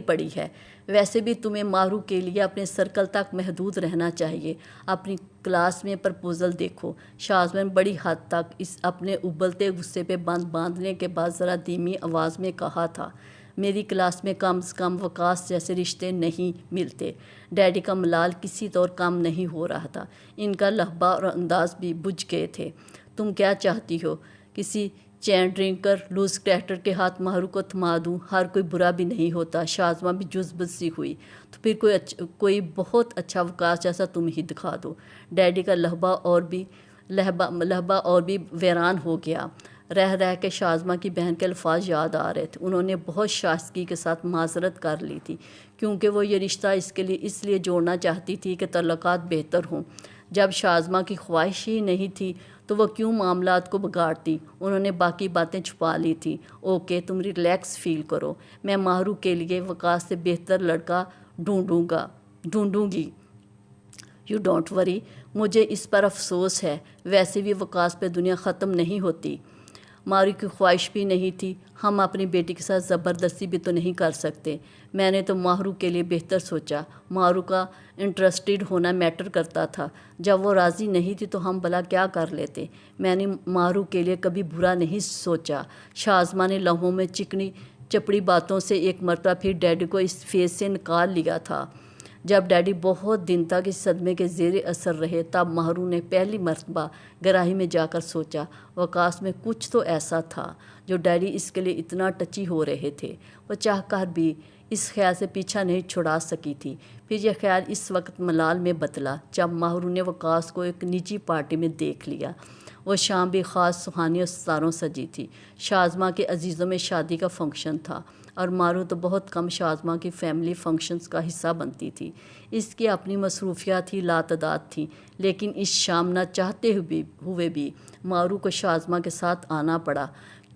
پڑی ہے۔ ویسے بھی تمہیں ماہرو کے لیے اپنے سرکل تک محدود رہنا چاہیے، اپنی کلاس میں پرپوزل دیکھو۔ شازمہ نے بڑی حد تک اپنے ابلتے غصے پہ باندھنے کے بعد ذرا دھیمی آواز میں کہا تھا، میری کلاس میں کم از کم وقاص جیسے رشتے نہیں ملتے۔ ڈیڈی کا ملال کسی طور کم نہیں ہو رہا تھا، ان کا لہبہ اور انداز بھی بجھ گئے تھے۔ تم کیا چاہتی ہو؟ کسی چین ڈرنکر لوز کریکٹر کے ہاتھ ماہرو کو تھما دوں؟ ہر کوئی برا بھی نہیں ہوتا۔ شازمہ بھی جذبت سی ہوئی، تو پھر کوئی بہت اچھا وقاص جیسا تم ہی دکھا دو۔ ڈیڈی کا لہبہ اور بھی ویران ہو گیا۔ رہ کے شازمہ کی بہن کے الفاظ یاد آ رہے تھے۔ انہوں نے بہت شائستگی کے ساتھ معذرت کر لی تھی، کیونکہ وہ یہ رشتہ اس لیے جوڑنا چاہتی تھی کہ تعلقات بہتر ہوں۔ جب شازمہ کی خواہش ہی نہیں تھی تو وہ کیوں معاملات کو بگاڑتی؟ انہوں نے باقی باتیں چھپا لی تھیں۔ اوکے، تم ریلیکس فیل کرو، میں ماہرو کے لیے وقاص سے بہتر لڑکا ڈھونڈوں گی۔ یو ڈونٹ وری، مجھے اس پر افسوس ہے، ویسے بھی وقاص پہ دنیا ختم نہیں ہوتی۔ ماہرو کی خواہش بھی نہیں تھی، ہم اپنی بیٹی کے ساتھ زبردستی بھی تو نہیں کر سکتے۔ میں نے تو ماہرو کے لیے بہتر سوچا۔ ماہرو کا انٹرسٹڈ ہونا میٹر کرتا تھا، جب وہ راضی نہیں تھی تو ہم بھلا کیا کر لیتے؟ میں نے ماہرو کے لیے کبھی برا نہیں سوچا۔ شازمہ نے لمحوں میں چکنی چپڑی باتوں سے ایک مرتبہ پھر ڈیڈی کو اس فیس سے نکال لیا تھا۔ جب ڈیڈی بہت دن تک اس صدمے کے زیر اثر رہے، تب ماہرو نے پہلی مرتبہ گہرائی میں جا کر سوچا، وقاص میں کچھ تو ایسا تھا جو ڈیڈی اس کے لیے اتنا ٹچی ہو رہے تھے۔ وہ چاہ کر بھی اس خیال سے پیچھا نہیں چھڑا سکی تھی۔ پھر یہ خیال اس وقت ملال میں بدلا جب ماہرو نے وقاص کو ایک نجی پارٹی میں دیکھ لیا۔ وہ شام بھی خاص سہانی اور ستاروں سجی تھی۔ شازمہ کے عزیزوں میں شادی کا فنکشن تھا، اور ماہرو تو بہت کم شازمہ کی فیملی فنکشنز کا حصہ بنتی تھی۔ اس کی اپنی مصروفیات ہی لاتعداد تھیں، لیکن اس شام نہ چاہتے ہوئے بھی ماہرو کو شازمہ کے ساتھ آنا پڑا،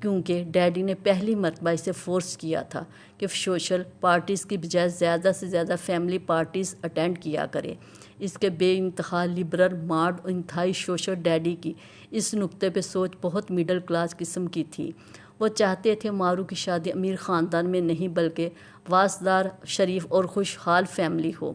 کیونکہ ڈیڈی نے پہلی مرتبہ اسے فورس کیا تھا کہ سوشل پارٹیز کی بجائے زیادہ سے زیادہ فیملی پارٹیز اٹینڈ کیا کرے۔ اس کے بے انتہا لبرل ماڈ انتہائی سوشل ڈیڈی کی اس نقطے پہ سوچ بہت مڈل کلاس قسم کی تھی۔ وہ چاہتے تھے مارو کی شادی امیر خاندان میں نہیں بلکہ واسدار، شریف اور خوشحال فیملی ہو،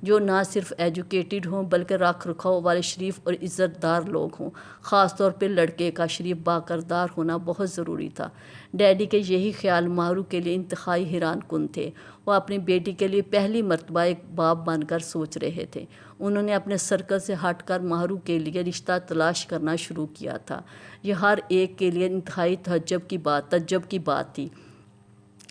جو نہ صرف ایجوکیٹڈ ہوں بلکہ رکھ رکھاؤ والے شریف اور عزت دار لوگ ہوں۔ خاص طور پہ لڑکے کا شریف باکردار ہونا بہت ضروری تھا۔ ڈیڈی کے یہی خیال مارو کے لیے انتہائی حیران کن تھے۔ وہ اپنی بیٹی کے لیے پہلی مرتبہ ایک باپ بن کر سوچ رہے تھے۔ انہوں نے اپنے سرکل سے ہٹ کر مارو کے لیے رشتہ تلاش کرنا شروع کیا تھا۔ یہ ہر ایک کے لیے انتہائی تعجب کی بات تھی۔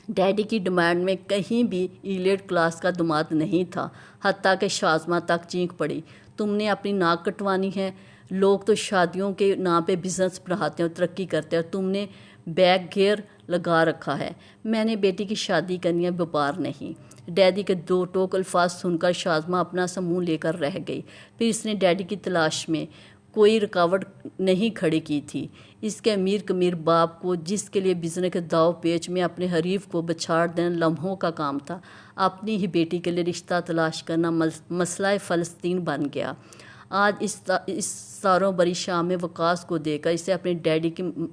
ڈیڈی کی ڈیمانڈ میں کہیں بھی ایلیٹ کلاس کا داماد نہیں تھا، حتیٰ کہ شازمہ تک چینک پڑی، تم نے اپنی ناک کٹوانی ہے؟ لوگ تو شادیوں کے نام پہ بزنس بڑھاتے ہیں اور ترقی کرتے ہیں، اور تم نے بیک گیئر لگا رکھا ہے۔ میں نے بیٹی کی شادی کرنی ہے، بیپار نہیں۔ ڈیڈی کے دو ٹوک الفاظ سن کر شازمہ اپنا سا منہ لے کر رہ گئی۔ پھر اس نے ڈیڈی کی تلاش میں کوئی رکاوٹ نہیں کھڑی کی تھی۔ اس کے امیر کمیر باپ کو، جس کے لیے بزنس کے داؤ پیچ میں اپنے حریف کو بچھاڑ دینا لمحوں کا کام تھا، اپنی ہی بیٹی کے لیے رشتہ تلاش کرنا مسئلہ فلسطین بن گیا۔ آج اس ساروں بری شام میں وقاص کو دیکھ کر اسے اپنے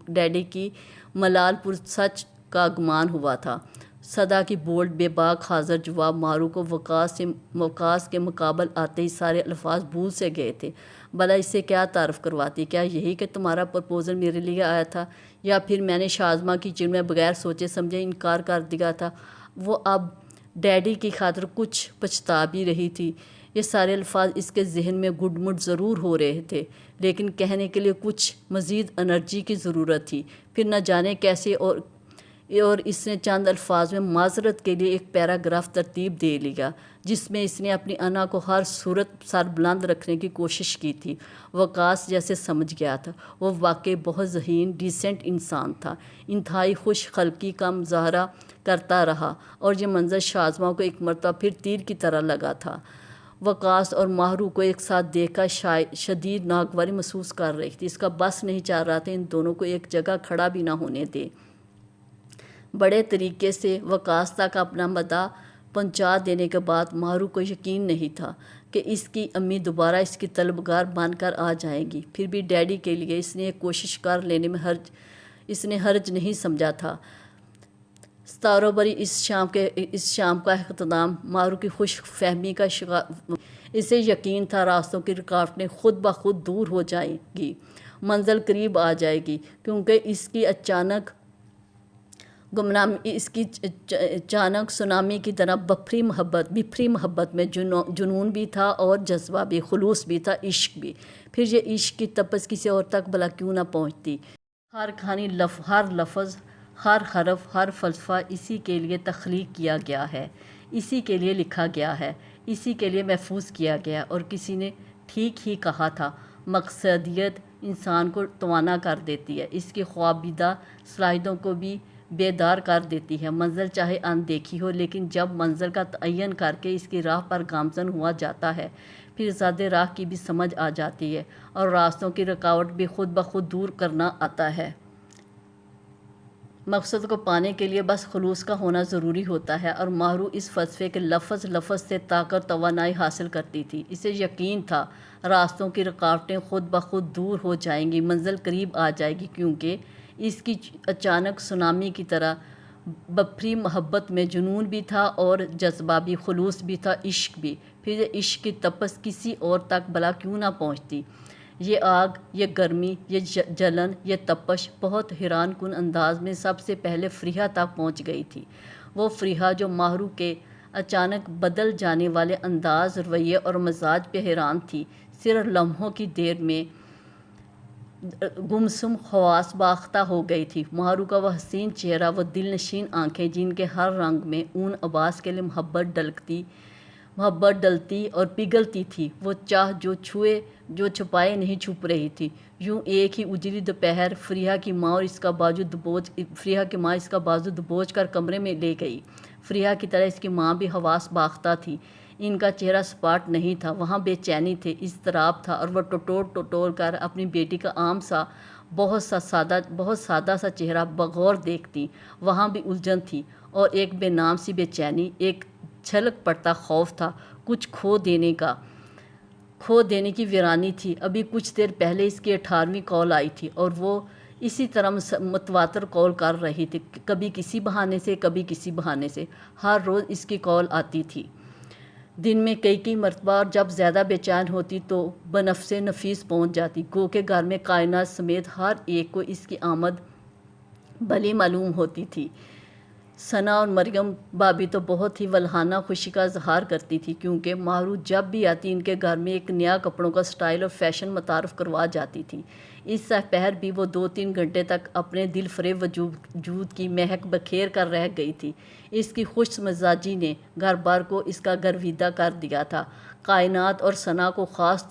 ڈیڈی کی ملال پر سچ کا گمان ہوا تھا۔ صدا کی بولڈ بے باک حاضر جواب مارو کو وقاص کے مقابل آتے ہی سارے الفاظ بھول سے گئے تھے۔ بھلا اسے کیا تعارف کرواتی؟ کیا یہی کہ تمہارا پرپوزل میرے لیے آیا تھا، یا پھر میں نے شازمہ کی چڑ میں بغیر سوچے سمجھے انکار کر دیا تھا؟ وہ اب ڈیڈی کی خاطر کچھ پچھتا بھی رہی تھی۔ یہ سارے الفاظ اس کے ذہن میں گڈ مڈ ضرور ہو رہے تھے، لیکن کہنے کے لیے کچھ مزید انرجی کی ضرورت تھی۔ پھر نہ جانے کیسے اور اس نے چند الفاظ میں معذرت کے لیے ایک پیراگراف ترتیب دے لیا، جس میں اس نے اپنی انا کو ہر صورت سر بلند رکھنے کی کوشش کی تھی۔ وقاص جیسے سمجھ گیا تھا، وہ واقعی بہت ذہین ڈیسنٹ انسان تھا، انتہائی خوش خلقی کا مظاہرہ کرتا رہا، اور یہ منظر شازمہ کو ایک مرتبہ پھر تیر کی طرح لگا تھا۔ وقاص اور ماہرو کو ایک ساتھ دیکھ کر شدید ناگواری محسوس کر رہی تھی۔ اس کا بس نہیں چل رہا تھا ان دونوں کو ایک جگہ کھڑا بھی نہ ہونے دے۔ بڑے طریقے سے وقاص تک اپنا مداح پہنچا دینے کے بعد ماہرو کو یقین نہیں تھا کہ اس کی امی دوبارہ اس کی طلبگار بن کر آ جائیں گی۔ پھر بھی ڈیڈی کے لیے اس نے ایک کوشش کر لینے میں حرج نہیں سمجھا تھا۔ ستاروں بری اس شام کا اختتام ماہرو کی خوش فہمی کا شکار۔ اسے یقین تھا راستوں کی رکاوٹیں خود بخود دور ہو جائیں گی، منزل قریب آ جائے گی، کیونکہ اس کی اچانک سونامی کی طرح بپھری محبت میں جنون بھی تھا اور جذبہ بھی، خلوص بھی تھا، عشق بھی۔ پھر یہ عشق کی تپش کسی اور تک بھلا کیوں نہ پہنچتی؟ ہر کہانی، ہر لفظ، ہر حرف، ہر فلسفہ اسی کے لیے تخلیق کیا گیا ہے، اسی کے لیے لکھا گیا ہے، اسی کے لیے محفوظ کیا گیا۔ اور کسی نے ٹھیک ہی کہا تھا، مقصدیت انسان کو توانا کر دیتی ہے، اس کی خوابیدہ صلاحیتوں کو بھی بیدار کر دیتی ہے۔ منزل چاہے اندیکھی ہو، لیکن جب منزل کا تعین کر کے اس کی راہ پر گامزن ہوا جاتا ہے، پھر زیادہ راہ کی بھی سمجھ آ جاتی ہے، اور راستوں کی رکاوٹ بھی خود بخود دور کرنا آتا ہے۔ مقصد کو پانے کے لیے بس خلوص کا ہونا ضروری ہوتا ہے، اور ماہرو اس فلسفے کے لفظ سے طاقت توانائی حاصل کرتی تھی۔ اسے یقین تھا راستوں کی رکاوٹیں خود بخود دور ہو جائیں گی، منزل قریب آ جائے گی، کیونکہ اس کی اچانک سونامی کی طرح بپھری محبت میں جنون بھی تھا اور جذبہ بھی، خلوص بھی تھا، عشق بھی۔ پھر یہ عشق کی تپش کسی اور تک بھلا کیوں نہ پہنچتی؟ یہ آگ، یہ گرمی، یہ جلن، یہ تپش بہت حیران کن انداز میں سب سے پہلے فریحہ تک پہنچ گئی تھی۔ وہ فریحہ جو ماہرو کے اچانک بدل جانے والے انداز، رویے اور مزاج پہ حیران تھی، صرف لمحوں کی دیر میں گمسم حواس باختہ ہو گئی تھی۔ ماہرو کا وہ حسین چہرہ، وہ دل نشین آنکھیں جن کے ہر رنگ میں اون عباس کے لیے محبت ڈلتی اور پگھلتی تھی، وہ چاہ جو چھپائے نہیں چھپ رہی تھی۔ یوں ایک ہی اجڑی دوپہر فریحہ کی ماں اس کا بازو دبوچ کر کمرے میں لے گئی۔ فریحہ کی طرح اس کی ماں بھی حواس باختہ تھی۔ ان کا چہرہ سپاٹ نہیں تھا، وہاں بے چینی تھی، اضطراب تھا، اور وہ ٹٹول کر اپنی بیٹی کا عام سا بہت سادہ سا چہرہ بغور دیکھتی۔ وہاں بھی الجھن تھی، اور ایک بے نام سی بے چینی، ایک چھلک پڑتا خوف تھا، کچھ کھو دینے کی ویرانی تھی۔ ابھی کچھ دیر پہلے اس کی 18ویں کال آئی تھی، اور وہ اسی طرح متواتر کال کر رہی تھی، کبھی کسی بہانے سے کبھی کسی بہانے سے، ہر روز اس کی کال آتی تھی، دن میں کئی مرتبہ، اور جب زیادہ بے چین ہوتی تو بنفس نفیس پہنچ جاتی، گو کہ گھر میں کائنات سمیت ہر ایک کو اس کی آمد بھلی معلوم ہوتی تھی۔ ثنا اور مریم بابی تو بہت ہی ولہانہ خوشی کا اظہار کرتی تھی، کیونکہ ماہرو جب بھی آتی ان کے گھر میں ایک نیا کپڑوں کا سٹائل اور فیشن متعارف کروا جاتی تھی۔ اس سپہر بھی وہ 2-3 گھنٹے تک اپنے دل فریب وجود کی مہک بکھیر کر رہ گئی تھی۔ اس کی خوش مزاجی نے گھر بار کو اس کا گرویدہ کر دیا تھا۔ کائنات اور ثنا کو خاص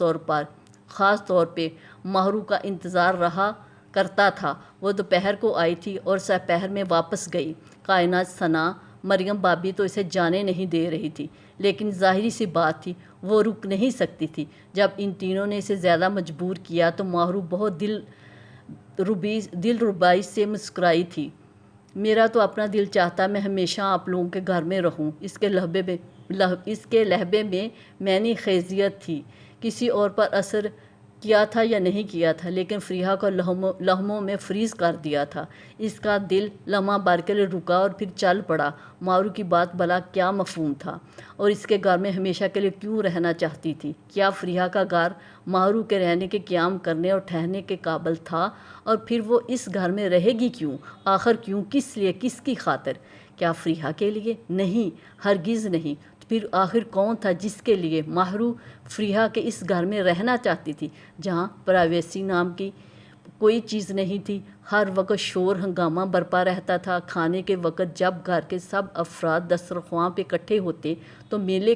طور پہ ماہرو کا انتظار رہا کرتا تھا۔ وہ دوپہر کو آئی تھی اور سپہر میں واپس گئی۔ کائنات، ثنا، مریم بابی تو اسے جانے نہیں دے رہی تھی، لیکن ظاہری سی بات تھی وہ رک نہیں سکتی تھی۔ جب ان تینوں نے اسے زیادہ مجبور کیا تو ماہرو بہت دل ربائی سے مسکرائی تھی۔ میرا تو اپنا دل چاہتا میں ہمیشہ آپ لوگوں کے گھر میں رہوں۔ اس کے لہبے میں معنی خیزیت تھی۔ کسی اور پر اثر کیا تھا یا نہیں کیا تھا، لیکن فریحہ کو لمحوں میں فریز کر دیا تھا۔ اس کا دل لمحہ بھر کے لیے رکا اور پھر چل پڑا۔ ماہرو کی بات بھلا کیا مفہوم تھا، اور اس کے گھر میں ہمیشہ کے لیے کیوں رہنا چاہتی تھی؟ کیا فریحہ کا گھر ماہرو کے رہنے کے، قیام کرنے اور ٹھہرنے کے قابل تھا؟ اور پھر وہ اس گھر میں رہے گی کیوں؟ آخر کیوں؟ کس لیے؟ کس کی خاطر؟ کیا فریحہ کے لیے؟ نہیں، ہرگز نہیں۔ پھر آخر کون تھا جس کے لیے ماہرو فریحہ کے اس گھر میں رہنا چاہتی تھی، جہاں پرائیویسی نام کی کوئی چیز نہیں تھی؟ ہر وقت شور ہنگامہ برپا رہتا تھا۔ کھانے کے وقت جب گھر کے سب افراد دسترخواں پہ اکٹھے ہوتے تو میلے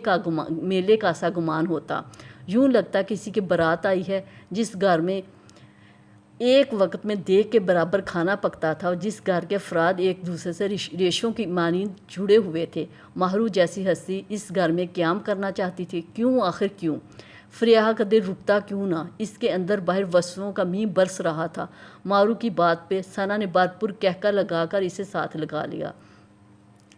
کا سا گمان ہوتا، یوں لگتا کسی کی بارات آئی ہے۔ جس گھر میں ایک وقت میں دیگ کے برابر کھانا پکتا تھا، اور جس گھر کے افراد ایک دوسرے سے ریشوں کی مانند جڑے ہوئے تھے، ماہرو جیسی ہستی اس گھر میں قیام کرنا چاہتی تھی۔ کیوں؟ آخر کیوں؟ فریحہ کا دل رکتا کیوں نہ؟ اس کے اندر باہر وسوسوں کا میਂہ برس رہا تھا۔ ماہرو کی بات پہ ثنا نے بھرپور کہکا لگا کر اسے ساتھ لگا لیا۔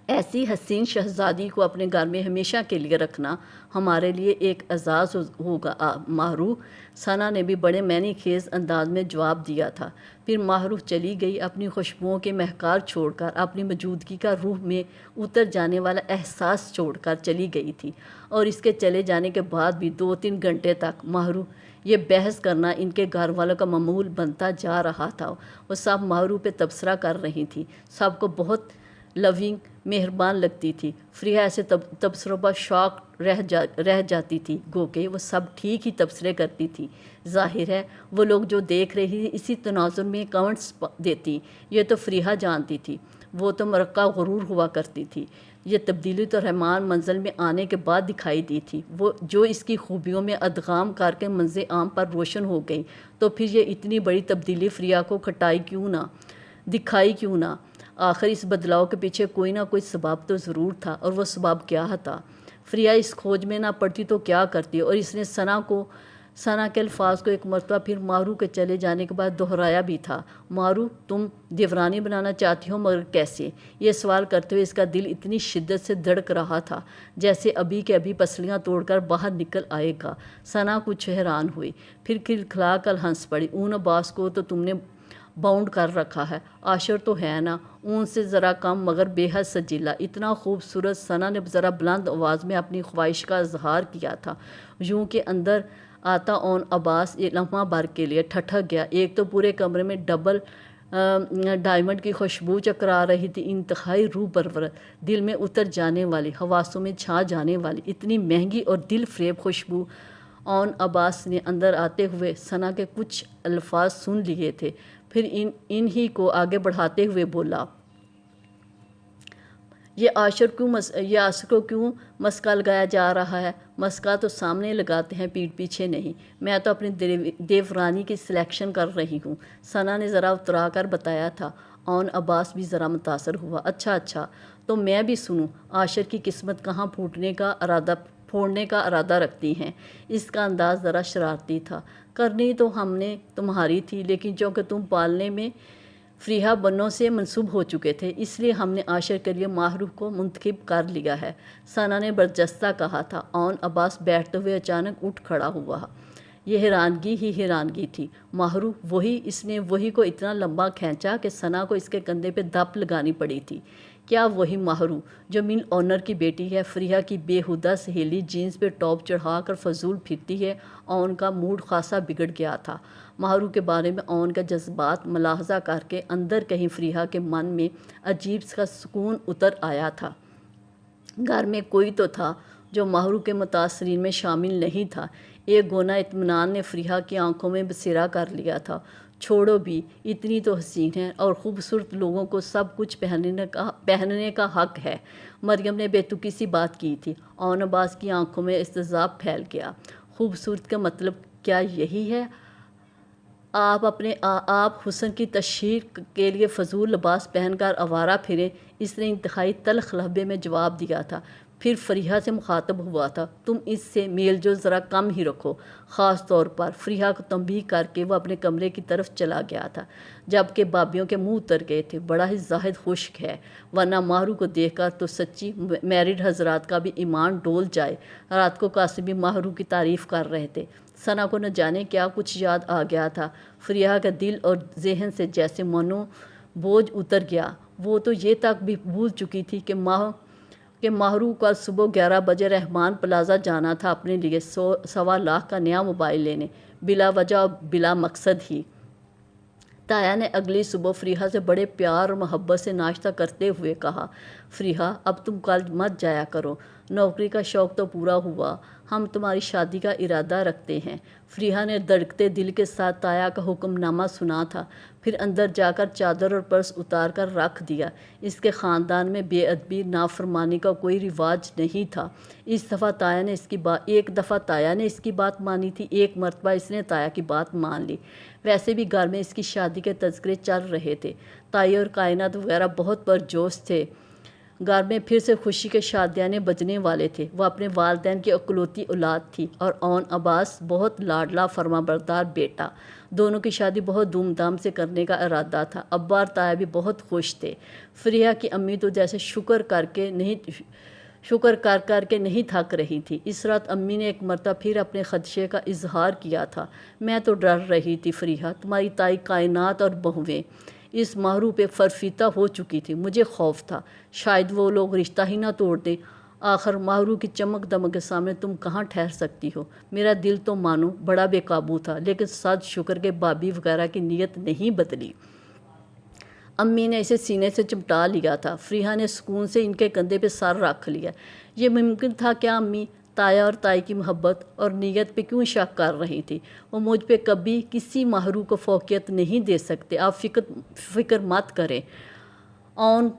ایسی حسین شہزادی کو اپنے گھر میں ہمیشہ کے لیے رکھنا ہمارے لیے ایک اعزاز ہوگا ماہرو، ثنا نے بھی بڑے معنی خیز انداز میں جواب دیا تھا۔ پھر ماہرو چلی گئی، اپنی خوشبوؤں کے مہکار چھوڑ کر، اپنی موجودگی کا روح میں اتر جانے والا احساس چھوڑ کر چلی گئی تھی۔ اور اس کے چلے جانے کے بعد بھی 2-3 گھنٹے تک ماہرو یہ بحث کرنا ان کے گھر والوں کا معمول بنتا جا رہا تھا۔ وہ سب ماہرو پہ تبصرہ کر رہی تھی، سب کو بہت لونگ، مہربان لگتی تھی۔ فریحہ ایسے تبصروں پر شاک رہ جاتی تھی، گو کہ وہ سب ٹھیک ہی تبصرے کرتی تھی۔ ظاہر ہے وہ لوگ جو دیکھ رہی تھی اسی تناظر میں کمنٹس دیتی، یہ تو فریحہ جانتی تھی۔ وہ تو مرقع غرور ہوا کرتی تھی۔ یہ تبدیلی تو رحمان منزل میں آنے کے بعد دکھائی دی تھی، وہ جو اس کی خوبیوں میں ادغام کر کے منظر عام پر روشن ہو گئی۔ تو پھر یہ اتنی بڑی تبدیلی فریحہ کو دکھائی کیوں نہ؟ آخر اس بدلاؤ کے پیچھے کوئی نہ کوئی سبب تو ضرور تھا، اور وہ سبب کیا تھا؟ فریحہ اس کھوج میں نہ پڑتی تو کیا کرتی؟ اور اس نے ثنا کے الفاظ کو ایک مرتبہ پھر ماہرو کے چلے جانے کے بعد دہرایا بھی تھا۔ ماہرو، تم دیورانی بنانا چاہتی ہو، مگر کیسے؟ یہ سوال کرتے ہوئے اس کا دل اتنی شدت سے دھڑک رہا تھا جیسے ابھی کے ابھی پسلیاں توڑ کر باہر نکل آئے گا۔ ثنا کچھ حیران ہوئی، پھر کھلکھلا کر ہنس پڑی۔ اون عباس کو تو تم نے باؤنڈ کر رکھا ہے، عاشر تو ہے نا، اون سے ذرا کم مگر بے حد سجیلا، اتنا خوبصورت۔ ثنا نے ذرا بلند آواز میں اپنی خواہش کا اظہار کیا تھا، یوں کہ اندر آتا اون عباس ایک لمحہ بھر کے لیے ٹھٹک گیا۔ ایک تو پورے کمرے میں ڈبل ڈائمنڈ کی خوشبو چکرا رہی تھی، انتہائی روح پرور، دل میں اتر جانے والی، حواسوں میں چھا جانے والی، اتنی مہنگی اور دل فریب خوشبو۔ اون عباس نے اندر آتے ہوئے ثنا کے کچھ الفاظ سن لیے تھے، پھر انہی کو آگے بڑھاتے ہوئے بولا، یہ عاشر کو کیوں مسکا لگایا جا رہا ہے؟ مسکا تو سامنے لگاتے ہیں، پیٹھ پیچھے نہیں۔ میں تو اپنی دیورانی کی سلیکشن کر رہی ہوں، ثنا نے ذرا اترا کر بتایا تھا۔ اون عباس بھی ذرا متاثر ہوا۔ اچھا، تو میں بھی سنوں، عاشر کی قسمت کہاں پھوڑنے کا ارادہ رکھتی ہیں؟ اس کا انداز ذرا شرارتی تھا۔ کرنی تو ہم نے تمہاری تھی، لیکن چونکہ تم پالنے میں فریحہ بنوں سے منسوب ہو چکے تھے، اس لیے ہم نے عاشر کے لیے ماہرو کو منتخب کر لیا ہے، ثنا نے برجستہ کہا تھا۔ اون عباس بیٹھتے ہوئے اچانک اٹھ کھڑا ہوا۔ یہ حیرانگی ہی حیرانگی تھی۔ ماہرو وہی، اس نے وہی کو اتنا لمبا کھینچا کہ ثنا کو اس کے کندھے پہ دھپ لگانی پڑی تھی۔ کیا وہی ماہرو جو مل آنر کی بیٹی ہے، فریحہ کی بے ہودہ سہیلی، جینس پہ ٹاپ چڑھا کر فضول پھرتی ہے؟ اون کا موڈ خاصا بگڑ گیا تھا۔ ماہرو کے بارے میں اون کا جذبات ملاحظہ کر کے اندر کہیں فریحہ کے من میں عجیب سا سکون اتر آیا تھا۔ گھر میں کوئی تو تھا جو ماہرو کے متاثرین میں شامل نہیں تھا۔ ایک گونا اطمینان نے فریحہ کی آنکھوں میں بسیرا کر لیا تھا۔ چھوڑو بھی، اتنی تو حسین ہے اور خوبصورت لوگوں کو سب کچھ پہننے کا حق ہے۔ مریم نے بے تکی سی بات کی تھی۔ اون عباس کی آنکھوں میں استضاف پھیل گیا۔ خوبصورت کا مطلب کیا یہی ہے؟ آپ حسن کی تشہیر کے لیے فضول لباس پہن کر آوارہ پھریں، اس نے انتہائی تلخ لہجے میں جواب دیا تھا۔ پھر فریحہ سے مخاطب ہوا تھا، تم اس سے میل جو ذرا کم ہی رکھو، خاص طور پر۔ فریحہ کو تنبیہ کر کے وہ اپنے کمرے کی طرف چلا گیا تھا، جبکہ بابیوں کے منہ اتر گئے تھے۔ بڑا ہی زاہد خشک ہے، ورنہ ماہرو کو دیکھ کر تو سچی میرڈ حضرات کا بھی ایمان ڈول جائے۔ رات کو قاسم بھی ماہرو کی تعریف کر رہے تھے۔ ثنا کو نہ جانے کیا کچھ یاد آ گیا تھا۔ فریحہ کا دل اور ذہن سے جیسے مانو بوجھ اتر گیا۔ وہ تو یہ تک بھی بھول چکی تھی کہ ماہرو کل صبح 11 بجے رحمان پلازا جانا تھا اپنے لیے 1.25 کا نیا موبائل لینے، بلا وجہ اور بلا مقصد ہی۔ تایا نے اگلی صبح فریحہ سے بڑے پیار اور محبت سے ناشتہ کرتے ہوئے کہا، فریحہ اب تم کل مت جایا کرو، نوکری کا شوق تو پورا ہوا، ہم تمہاری شادی کا ارادہ رکھتے ہیں۔ فریحہ نے دھڑکتے دل کے ساتھ تایا کا حکم نامہ سنا تھا، پھر اندر جا کر چادر اور پرس اتار کر رکھ دیا۔ اس کے خاندان میں بے ادبی نافرمانی کا کوئی رواج نہیں تھا۔ ایک دفعہ تایا نے اس کی بات مانی تھی، ایک مرتبہ اس نے تایا کی بات مان لی۔ ویسے بھی گھر میں اس کی شادی کے تذکرے چل رہے تھے۔ تائی اور کائنات وغیرہ بہت پرجوش تھے۔ گھر میں پھر سے خوشی کے شادیانے بجنے والے تھے۔ وہ اپنے والدین کی اکلوتی اولاد تھی اور اون عباس بہت لاڈلا فرمانبردار بیٹا۔ دونوں کی شادی بہت دھوم دھام سے کرنے کا ارادہ تھا۔ ابا اور تایا بھی بہت خوش تھے۔ فریحہ کی امی تو جیسے شکر کر کے نہیں تھک رہی تھی۔ اس رات امی نے ایک مرتبہ پھر اپنے خدشے کا اظہار کیا تھا، میں تو ڈر رہی تھی فریحہ، تمہاری تائی کائنات اور بہویں اس ماہرو پہ فرفیتہ ہو چکی تھی، مجھے خوف تھا شاید وہ لوگ رشتہ ہی نہ توڑ دیں۔ آخر ماہرو کی چمک دمک کے سامنے تم کہاں ٹھہر سکتی ہو؟ میرا دل تو مانو بڑا بے قابو تھا، لیکن صد شکر کہ بابی وغیرہ کی نیت نہیں بدلی۔ امی نے اسے سینے سے چمٹا لیا تھا۔ فریحہ نے سکون سے ان کے کندھے پہ سر رکھ لیا۔ یہ ممکن تھا کیا امی تایا اور تائی کی محبت اور نیت پہ کیوں شک کر رہی تھی؟ وہ مجھ پہ کبھی کسی ماہرو کو فوقیت نہیں دے سکتے، آپ فکر مت کریں، اون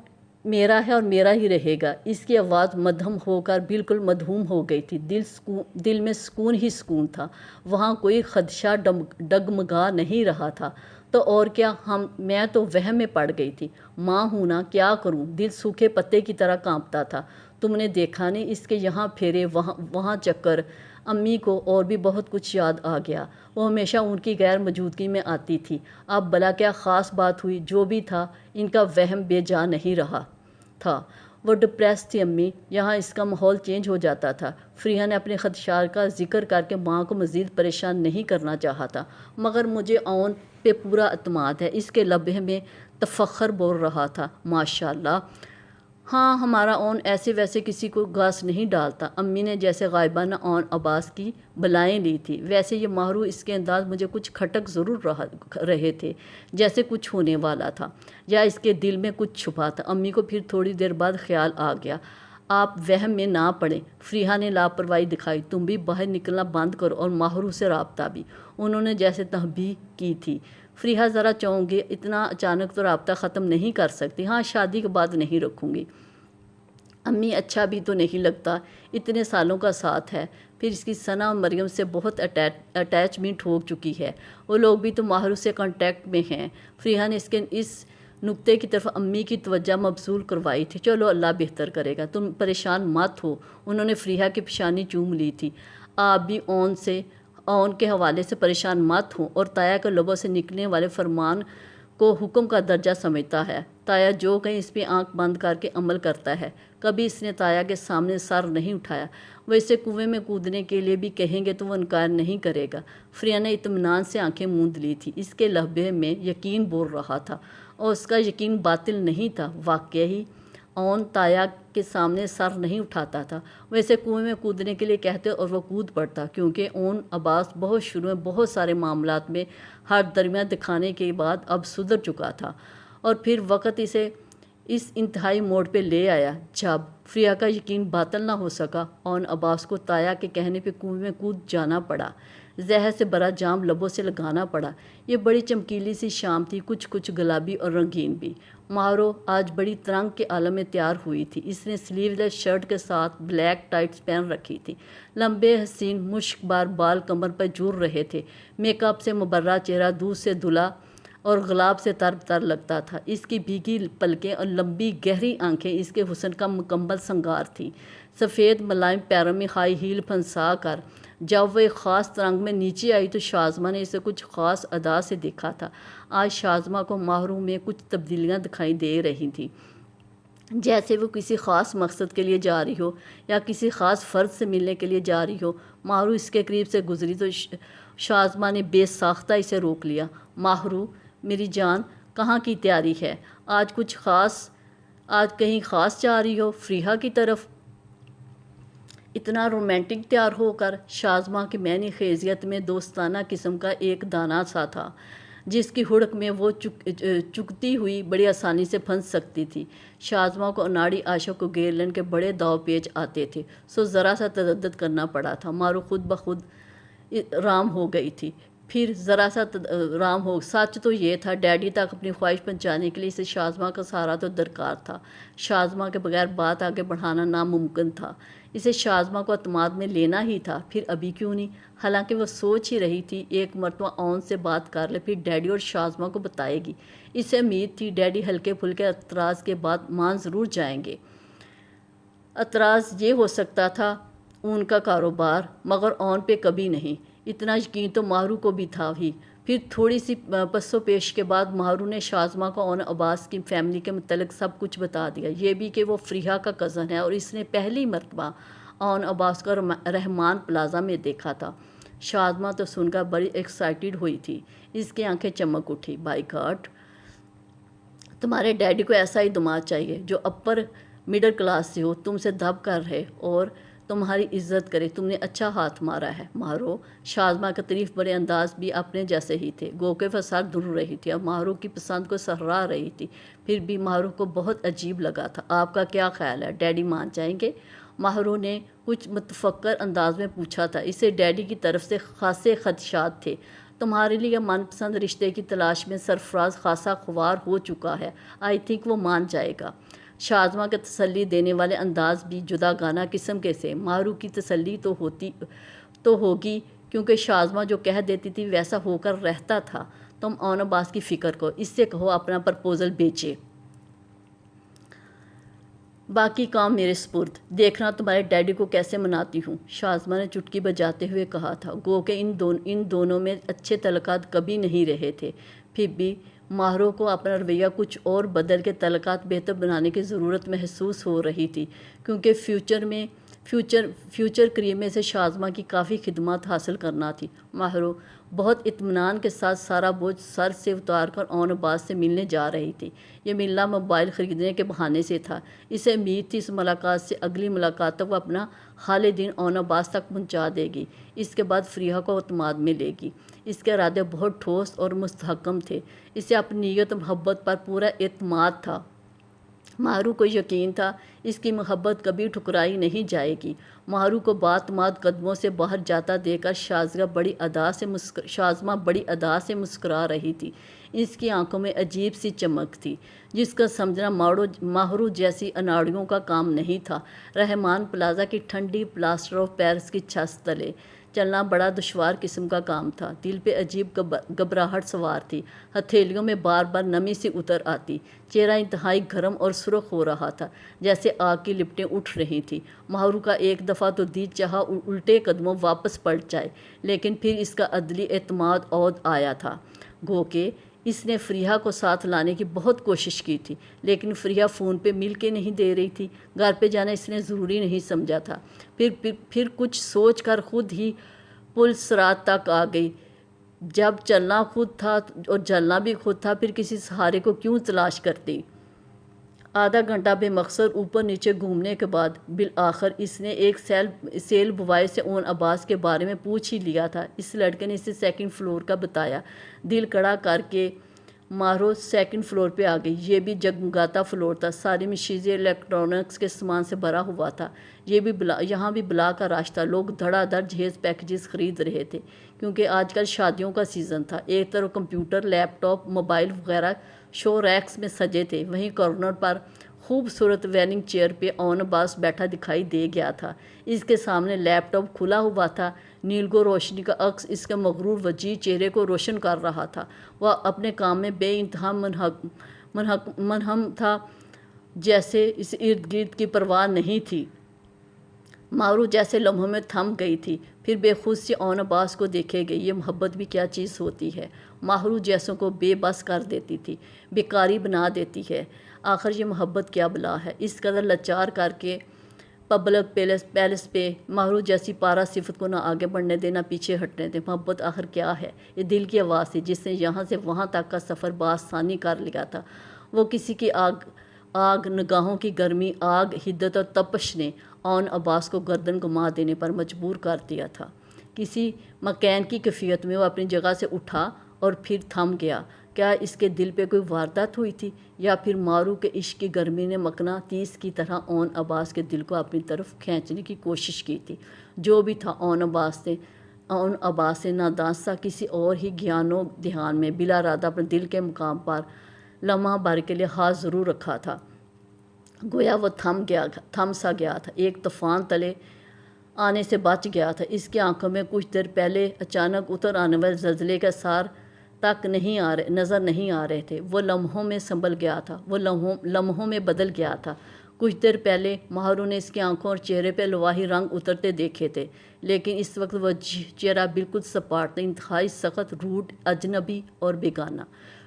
میرا ہے اور میرا ہی رہے گا۔ اس کی آواز مدھم ہو کر بالکل مدھوم ہو گئی تھی۔ دل میں سکون ہی سکون تھا، وہاں کوئی خدشہ ڈگمگا نہیں رہا تھا۔ تو اور کیا، میں تو وہم میں پڑ گئی تھی، ماں ہوں نا، کیا کروں؟ دل سوکھے پتے کی طرح کانپتا تھا۔ تم نے دیکھا نہیں، اس کے یہاں پھیرے وہاں چکر۔ امی کو اور بھی بہت کچھ یاد آ گیا، وہ ہمیشہ ان کی غیر موجودگی میں آتی تھی۔ اب بھلا کیا خاص بات ہوئی؟ جو بھی تھا، ان کا وہم بے جا نہیں رہا تھا۔ وہ ڈپریس تھی امی، یہاں اس کا ماحول چینج ہو جاتا تھا۔ فریحہ نے اپنے خدشات کا ذکر کر کے ماں کو مزید پریشان نہیں کرنا چاہا تھا، مگر مجھے اون پہ پورا اعتماد ہے، اس کے لبے میں تفخر بول رہا تھا۔ ماشاءاللہ، ہاں، ہمارا اون ایسے ویسے کسی کو گھاس نہیں ڈالتا۔ امی نے جیسے غائبانہ اون عباس کی بلائیں لی تھی، ویسے یہ ماہرو، اس کے انداز مجھے کچھ کھٹک ضرور رہے تھے، جیسے کچھ ہونے والا تھا یا اس کے دل میں کچھ چھپا تھا۔ امی کو پھر تھوڑی دیر بعد خیال آ گیا، آپ وہم میں نہ پڑیں۔ فریحہ نے لاپرواہی دکھائی، تم بھی باہر نکلنا بند کرو اور ماہرو سے رابطہ بھی، انہوں نے جیسے تنبیہ کی تھی۔ فریحہ ذرا چونک گئی، اتنا اچانک تو رابطہ ختم نہیں کر سکتی، ہاں شادی کے بعد نہیں رکھوں گی۔ امی اچھا بھی تو نہیں لگتا، اتنے سالوں کا ساتھ ہے، پھر اس کی ثنا اور مریم سے بہت اٹیچمنٹ ہو چکی ہے، وہ لوگ بھی تو ماہرو سے کانٹیکٹ میں ہیں۔ فریحہ نے اس نقطے کی طرف امی کی توجہ مبذول کروائی تھی۔ چلو اللہ بہتر کرے گا، تم پریشان مت ہو، انہوں نے فریحہ کی پیشانی چوم لی تھی۔ آپ بھی اون کے حوالے سے پریشان مت ہوں اور تایا کے لبوں سے نکلنے والے فرمان کو حکم کا درجہ سمجھتا ہے۔ تایا جو کہیں اس پہ آنکھ بند کر کے عمل کرتا ہے۔ کبھی اس نے تایا کے سامنے سر نہیں اٹھایا۔ وہ اسے کنویں میں کودنے کے لیے بھی کہیں گے تو وہ انکار نہیں کرے گا۔ فریہ نے اطمینان سے آنکھیں موند لی تھی۔ اس کے لہجے میں یقین بول رہا تھا اور اس کا یقین باطل نہیں تھا۔ واقعی اون تایا کے سامنے سر نہیں اٹھاتا تھا۔ وہ اسے کنویں میں کودنے کے لیے کہتے اور وہ کود پڑتا، کیونکہ اون عباس بہت شروع میں بہت سارے معاملات میں ہر درمیان دکھانے کے بعد اب سدھر چکا تھا، اور پھر وقت اسے اس انتہائی موڑ پہ لے آیا جب فریہ کا یقین باطل نہ ہو سکا۔ اون عباس کو تایا کے کہنے پہ کنویں میں کود جانا پڑا، زہر سے بھرا جام لبوں سے لگانا پڑا۔ یہ بڑی چمکیلی سی شام تھی، کچھ گلابی اور رنگین بھی۔ ماہرو آج بڑی ترنگ کے عالم میں تیار ہوئی تھی۔ اس نے سلیو لیس شرٹ کے ساتھ بلیک ٹائٹس پہن رکھی تھی۔ لمبے حسین مشک بار بال کمر پر جھول رہے تھے۔ میک اپ سے مبرہ چہرہ دودھ سے دھلا اور گلاب سے تر تر لگتا تھا۔ اس کی بھیگی پلکیں اور لمبی گہری آنکھیں اس کے حسن کا مکمل سنگار تھیں۔ سفید ملائم پیروں میں ہائی ہیل پھنسا کر جب وہ ایک خاص ترنگ میں نیچے آئی تو شازمہ نے اسے کچھ خاص ادا سے دیکھا تھا۔ آج شازمہ کو ماہرو میں کچھ تبدیلیاں دکھائی دے رہی تھیں، جیسے وہ کسی خاص مقصد کے لیے جا رہی ہو یا کسی خاص فرد سے ملنے کے لیے جا رہی ہو۔ ماہرو اس کے قریب سے گزری تو شازمہ نے بے ساختہ اسے روک لیا۔ ماہرو میری جان، کہاں کی تیاری ہے؟ آج کہیں خاص جا رہی ہو؟ فریہ کی طرف؟ اتنا رومانٹک تیار ہو کر؟ شازمہ کی معنی خیزیت میں دوستانہ قسم کا ایک دانہ سا تھا، جس کی ہڑک میں وہ چکتی ہوئی بڑی آسانی سے پھنس سکتی تھی۔ شازمہ کو اناڑی عاشق کو گیرلن کے بڑے داؤ پیچ آتے تھے، سو ذرا سا تردد کرنا پڑا تھا۔ مارو خود بخود رام ہو گئی تھی، پھر ذرا سا رام ہو۔ سچ تو یہ تھا ڈیڈی تک اپنی خواہش پہنچانے کے لیے اسے شازمہ کا سہارا تو درکار تھا۔ شازمہ کے بغیر بات آگے بڑھانا ناممکن تھا۔ اسے شازمہ کو اعتماد میں لینا ہی تھا، پھر ابھی کیوں نہیں؟ حالانکہ وہ سوچ ہی رہی تھی ایک مرتبہ اون سے بات کر لے، پھر ڈیڈی اور شازمہ کو بتائے گی۔ اسے امید تھی ڈیڈی ہلکے پھلکے اعتراض کے بعد مان ضرور جائیں گے۔ اعتراض یہ ہو سکتا تھا ان کا کاروبار، مگر اون پہ کبھی نہیں۔ اتنا یقین تو ماہرو کو بھی تھا ہی۔ پھر تھوڑی سی پس و پیش کے بعد ماہرو نے شازمہ کو اون عباس کی فیملی کے متعلق سب کچھ بتا دیا، یہ بھی کہ وہ فریہ کا کزن ہے اور اس نے پہلی مرتبہ اون عباس کو رحمان پلازا میں دیکھا تھا۔ شازمہ تو سن کر بڑی ایکسائٹیڈ ہوئی تھی، اس کی آنکھیں چمک اٹھی۔ بائی گاڈ، تمہارے ڈیڈی کو ایسا ہی داماد چاہیے جو اپر مڈل کلاس سے ہو، تم سے دب کر رہے اور تمہاری عزت کرے۔ تم نے اچھا ہاتھ مارا ہے ماہرو۔ شازمہ کے تعریف بڑے انداز بھی اپنے جیسے ہی تھے، گو کے وہ سر دھر رہی تھی اور ماہرو کی پسند کو سراہ رہی تھی۔ پھر بھی ماہرو کو بہت عجیب لگا تھا۔ آپ کا کیا خیال ہے، ڈیڈی مان جائیں گے؟ ماہرو نے کچھ متفکر انداز میں پوچھا تھا۔ اسے ڈیڈی کی طرف سے خاصے خدشات تھے۔ تمہارے لیے من پسند رشتے کی تلاش میں سرفراز خاصا خوار ہو چکا ہے، آئی تھنک وہ مان جائے گا۔ شازمہ کے تسلی دینے والے انداز بھی جدا گانا قسم کے سے۔ ماہرو کی تسلی تو ہوگی، کیونکہ شازمہ جو کہہ دیتی تھی ویسا ہو کر رہتا تھا۔ تم اون عباس کی فکر کرو، اس سے کہو اپنا پرپوزل بھیجے، باقی کام میرے سپرد۔ دیکھنا تمہارے ڈیڈی کو کیسے مناتی ہوں۔ شازمہ نے چٹکی بجاتے ہوئے کہا تھا، گو کہ ان دونوں میں اچھے تعلقات کبھی نہیں رہے تھے۔ پھر بھی ماہرو کو اپنا رویہ کچھ اور بدل کے تعلقات بہتر بنانے کی ضرورت محسوس ہو رہی تھی، کیونکہ فیوچر کریئر میں سے شازمہ کی کافی خدمات حاصل کرنا تھی۔ ماہرو بہت اطمینان کے ساتھ سارا بوجھ سر سے اتار کر اون عباس سے ملنے جا رہی تھی۔ یہ ملنا موبائل خریدنے کے بہانے سے تھا۔ اسے امید تھی اس ملاقات سے اگلی ملاقات تک وہ اپنا حال دن اون عباس تک پہنچا دے گی، اس کے بعد فریہ کو اعتماد میں لے گی۔ اس کے ارادے بہت ٹھوس اور مستحکم تھے، اسے اپنی نیت و محبت پر پورا اعتماد تھا۔ ماہرو کو یقین تھا اس کی محبت کبھی ٹھکرائی نہیں جائے گی۔ ماہرو کو باعتماد قدموں سے باہر جاتا دیکھ کر شازمہ بڑی ادا سے مسکرا رہی تھی۔ اس کی آنکھوں میں عجیب سی چمک تھی، جس کا سمجھنا ماہرو جیسی اناڑیوں کا کام نہیں تھا۔ رحمان پلازا کی ٹھنڈی پلاسٹر آف پیرس کی چھت تلے چلنا بڑا دشوار قسم کا کام تھا۔ دل پہ عجیب گھبراہٹ سوار تھی، ہتھیلیوں میں بار بار نمی سی اتر آتی، چہرہ انتہائی گرم اور سرخ ہو رہا تھا، جیسے آگ کی لپٹیں اٹھ رہی تھیں۔ ماہرو کا ایک دفعہ تو دل چاہا الٹے قدموں واپس پلٹ جائے، لیکن پھر اس کا عدلی اعتماد عود آیا تھا، گو کہ اس نے فریحہ کو ساتھ لانے کی بہت کوشش کی تھی، لیکن فریحہ فون پہ مل کے نہیں دے رہی تھی۔ گھر پہ جانا اس نے ضروری نہیں سمجھا تھا۔ پھر کچھ سوچ کر خود ہی پل صراط تک آ گئی۔ جب چلنا خود تھا اور جلنا بھی خود تھا، پھر کسی سہارے کو کیوں تلاش کرتی؟ آدھا گھنٹہ بے مقصد اوپر نیچے گھومنے کے بعد بالآخر اس نے ایک سیل بوائے سے اون عباس کے بارے میں پوچھ ہی لیا تھا۔ اس لڑکے نے اسے سیکنڈ فلور کا بتایا۔ دل کڑا کر کے ماہرو سیکنڈ فلور پہ آ گئی۔ یہ بھی جگمگاتا فلور تھا، ساری مشیزیں الیکٹرانکس کے سامان سے بھرا ہوا تھا۔ یہاں بھی بلا کا رش تھا، لوگ دھڑا دھڑ جہیز پیکیجز خرید رہے تھے، کیونکہ آج کل شادیوں کا سیزن تھا۔ ایک طرف کمپیوٹر، لیپ ٹاپ، موبائل وغیرہ شو ریکس میں سجے تھے، وہیں کارنر پر خوبصورت ویننگ چیئر پہ اون عباس بیٹھا دکھائی دے گیا تھا۔ اس کے سامنے لیپ ٹاپ کھلا ہوا تھا، نیلگو روشنی کا عکس اس کے مغرور وجیح چہرے کو روشن کر رہا تھا۔ وہ اپنے کام میں بے انتہا منہم تھا، جیسے اس ارد گرد کی پرواہ نہیں تھی۔ ماہرو جیسے لمحوں میں تھم گئی تھی، پھر بے خود سے اون عباس کو دیکھے گئی۔ یہ محبت بھی کیا چیز ہوتی ہے، ماہرو جیسوں کو بے بس کر دیتی تھی، بیکاری بنا دیتی ہے۔ آخر یہ محبت کیا بلا ہے، اس قدر لاچار کر کے پبلک پیلس پہ ماہرو جیسی پارا صفت کو نہ آگے بڑھنے دے نہ پیچھے ہٹنے دے۔ محبت آخر کیا ہے؟ یہ دل کی آواز تھی جس نے یہاں سے وہاں تک کا سفر بآسانی کر لیا تھا۔ وہ کسی کی آگ نگاہوں کی گرمی، آگ حدت اور تپش نے اون عباس کو گردن گما دینے پر مجبور کر دیا تھا۔ کسی مکین کی کیفیت میں وہ اپنی جگہ سے اٹھا اور پھر تھم گیا۔ کیا اس کے دل پہ کوئی واردات ہوئی تھی، یا پھر ماہرو کے عشق کی گرمی نے مقناطیس کی طرح اون عباس کے دل کو اپنی طرف کھینچنے کی کوشش کی تھی؟ جو بھی تھا، اون عباس نے نادان سا کسی اور ہی گیان و دھیان میں بلا ارادہ اپنے دل کے مقام پر لمحہ بھر کے لیے ہاتھ ضرور رکھا تھا۔ گویا وہ تھم سا گیا تھا، ایک طوفان تلے آنے سے بچ گیا تھا۔ اس کی آنکھوں میں کچھ دیر پہلے اچانک اتر آنے والے زلزلے کا سار تک نظر نہیں آ رہے تھے۔ وہ لمحوں میں سنبھل گیا تھا، وہ لمحوں میں بدل گیا تھا۔ کچھ دیر پہلے ماہرو نے اس کی آنکھوں اور چہرے پہ لواحی رنگ اترتے دیکھے تھے، لیکن اس وقت وہ چہرہ بالکل سپاٹ تھا، انتہائی سخت، روڈ، اجنبی اور بیگانہ،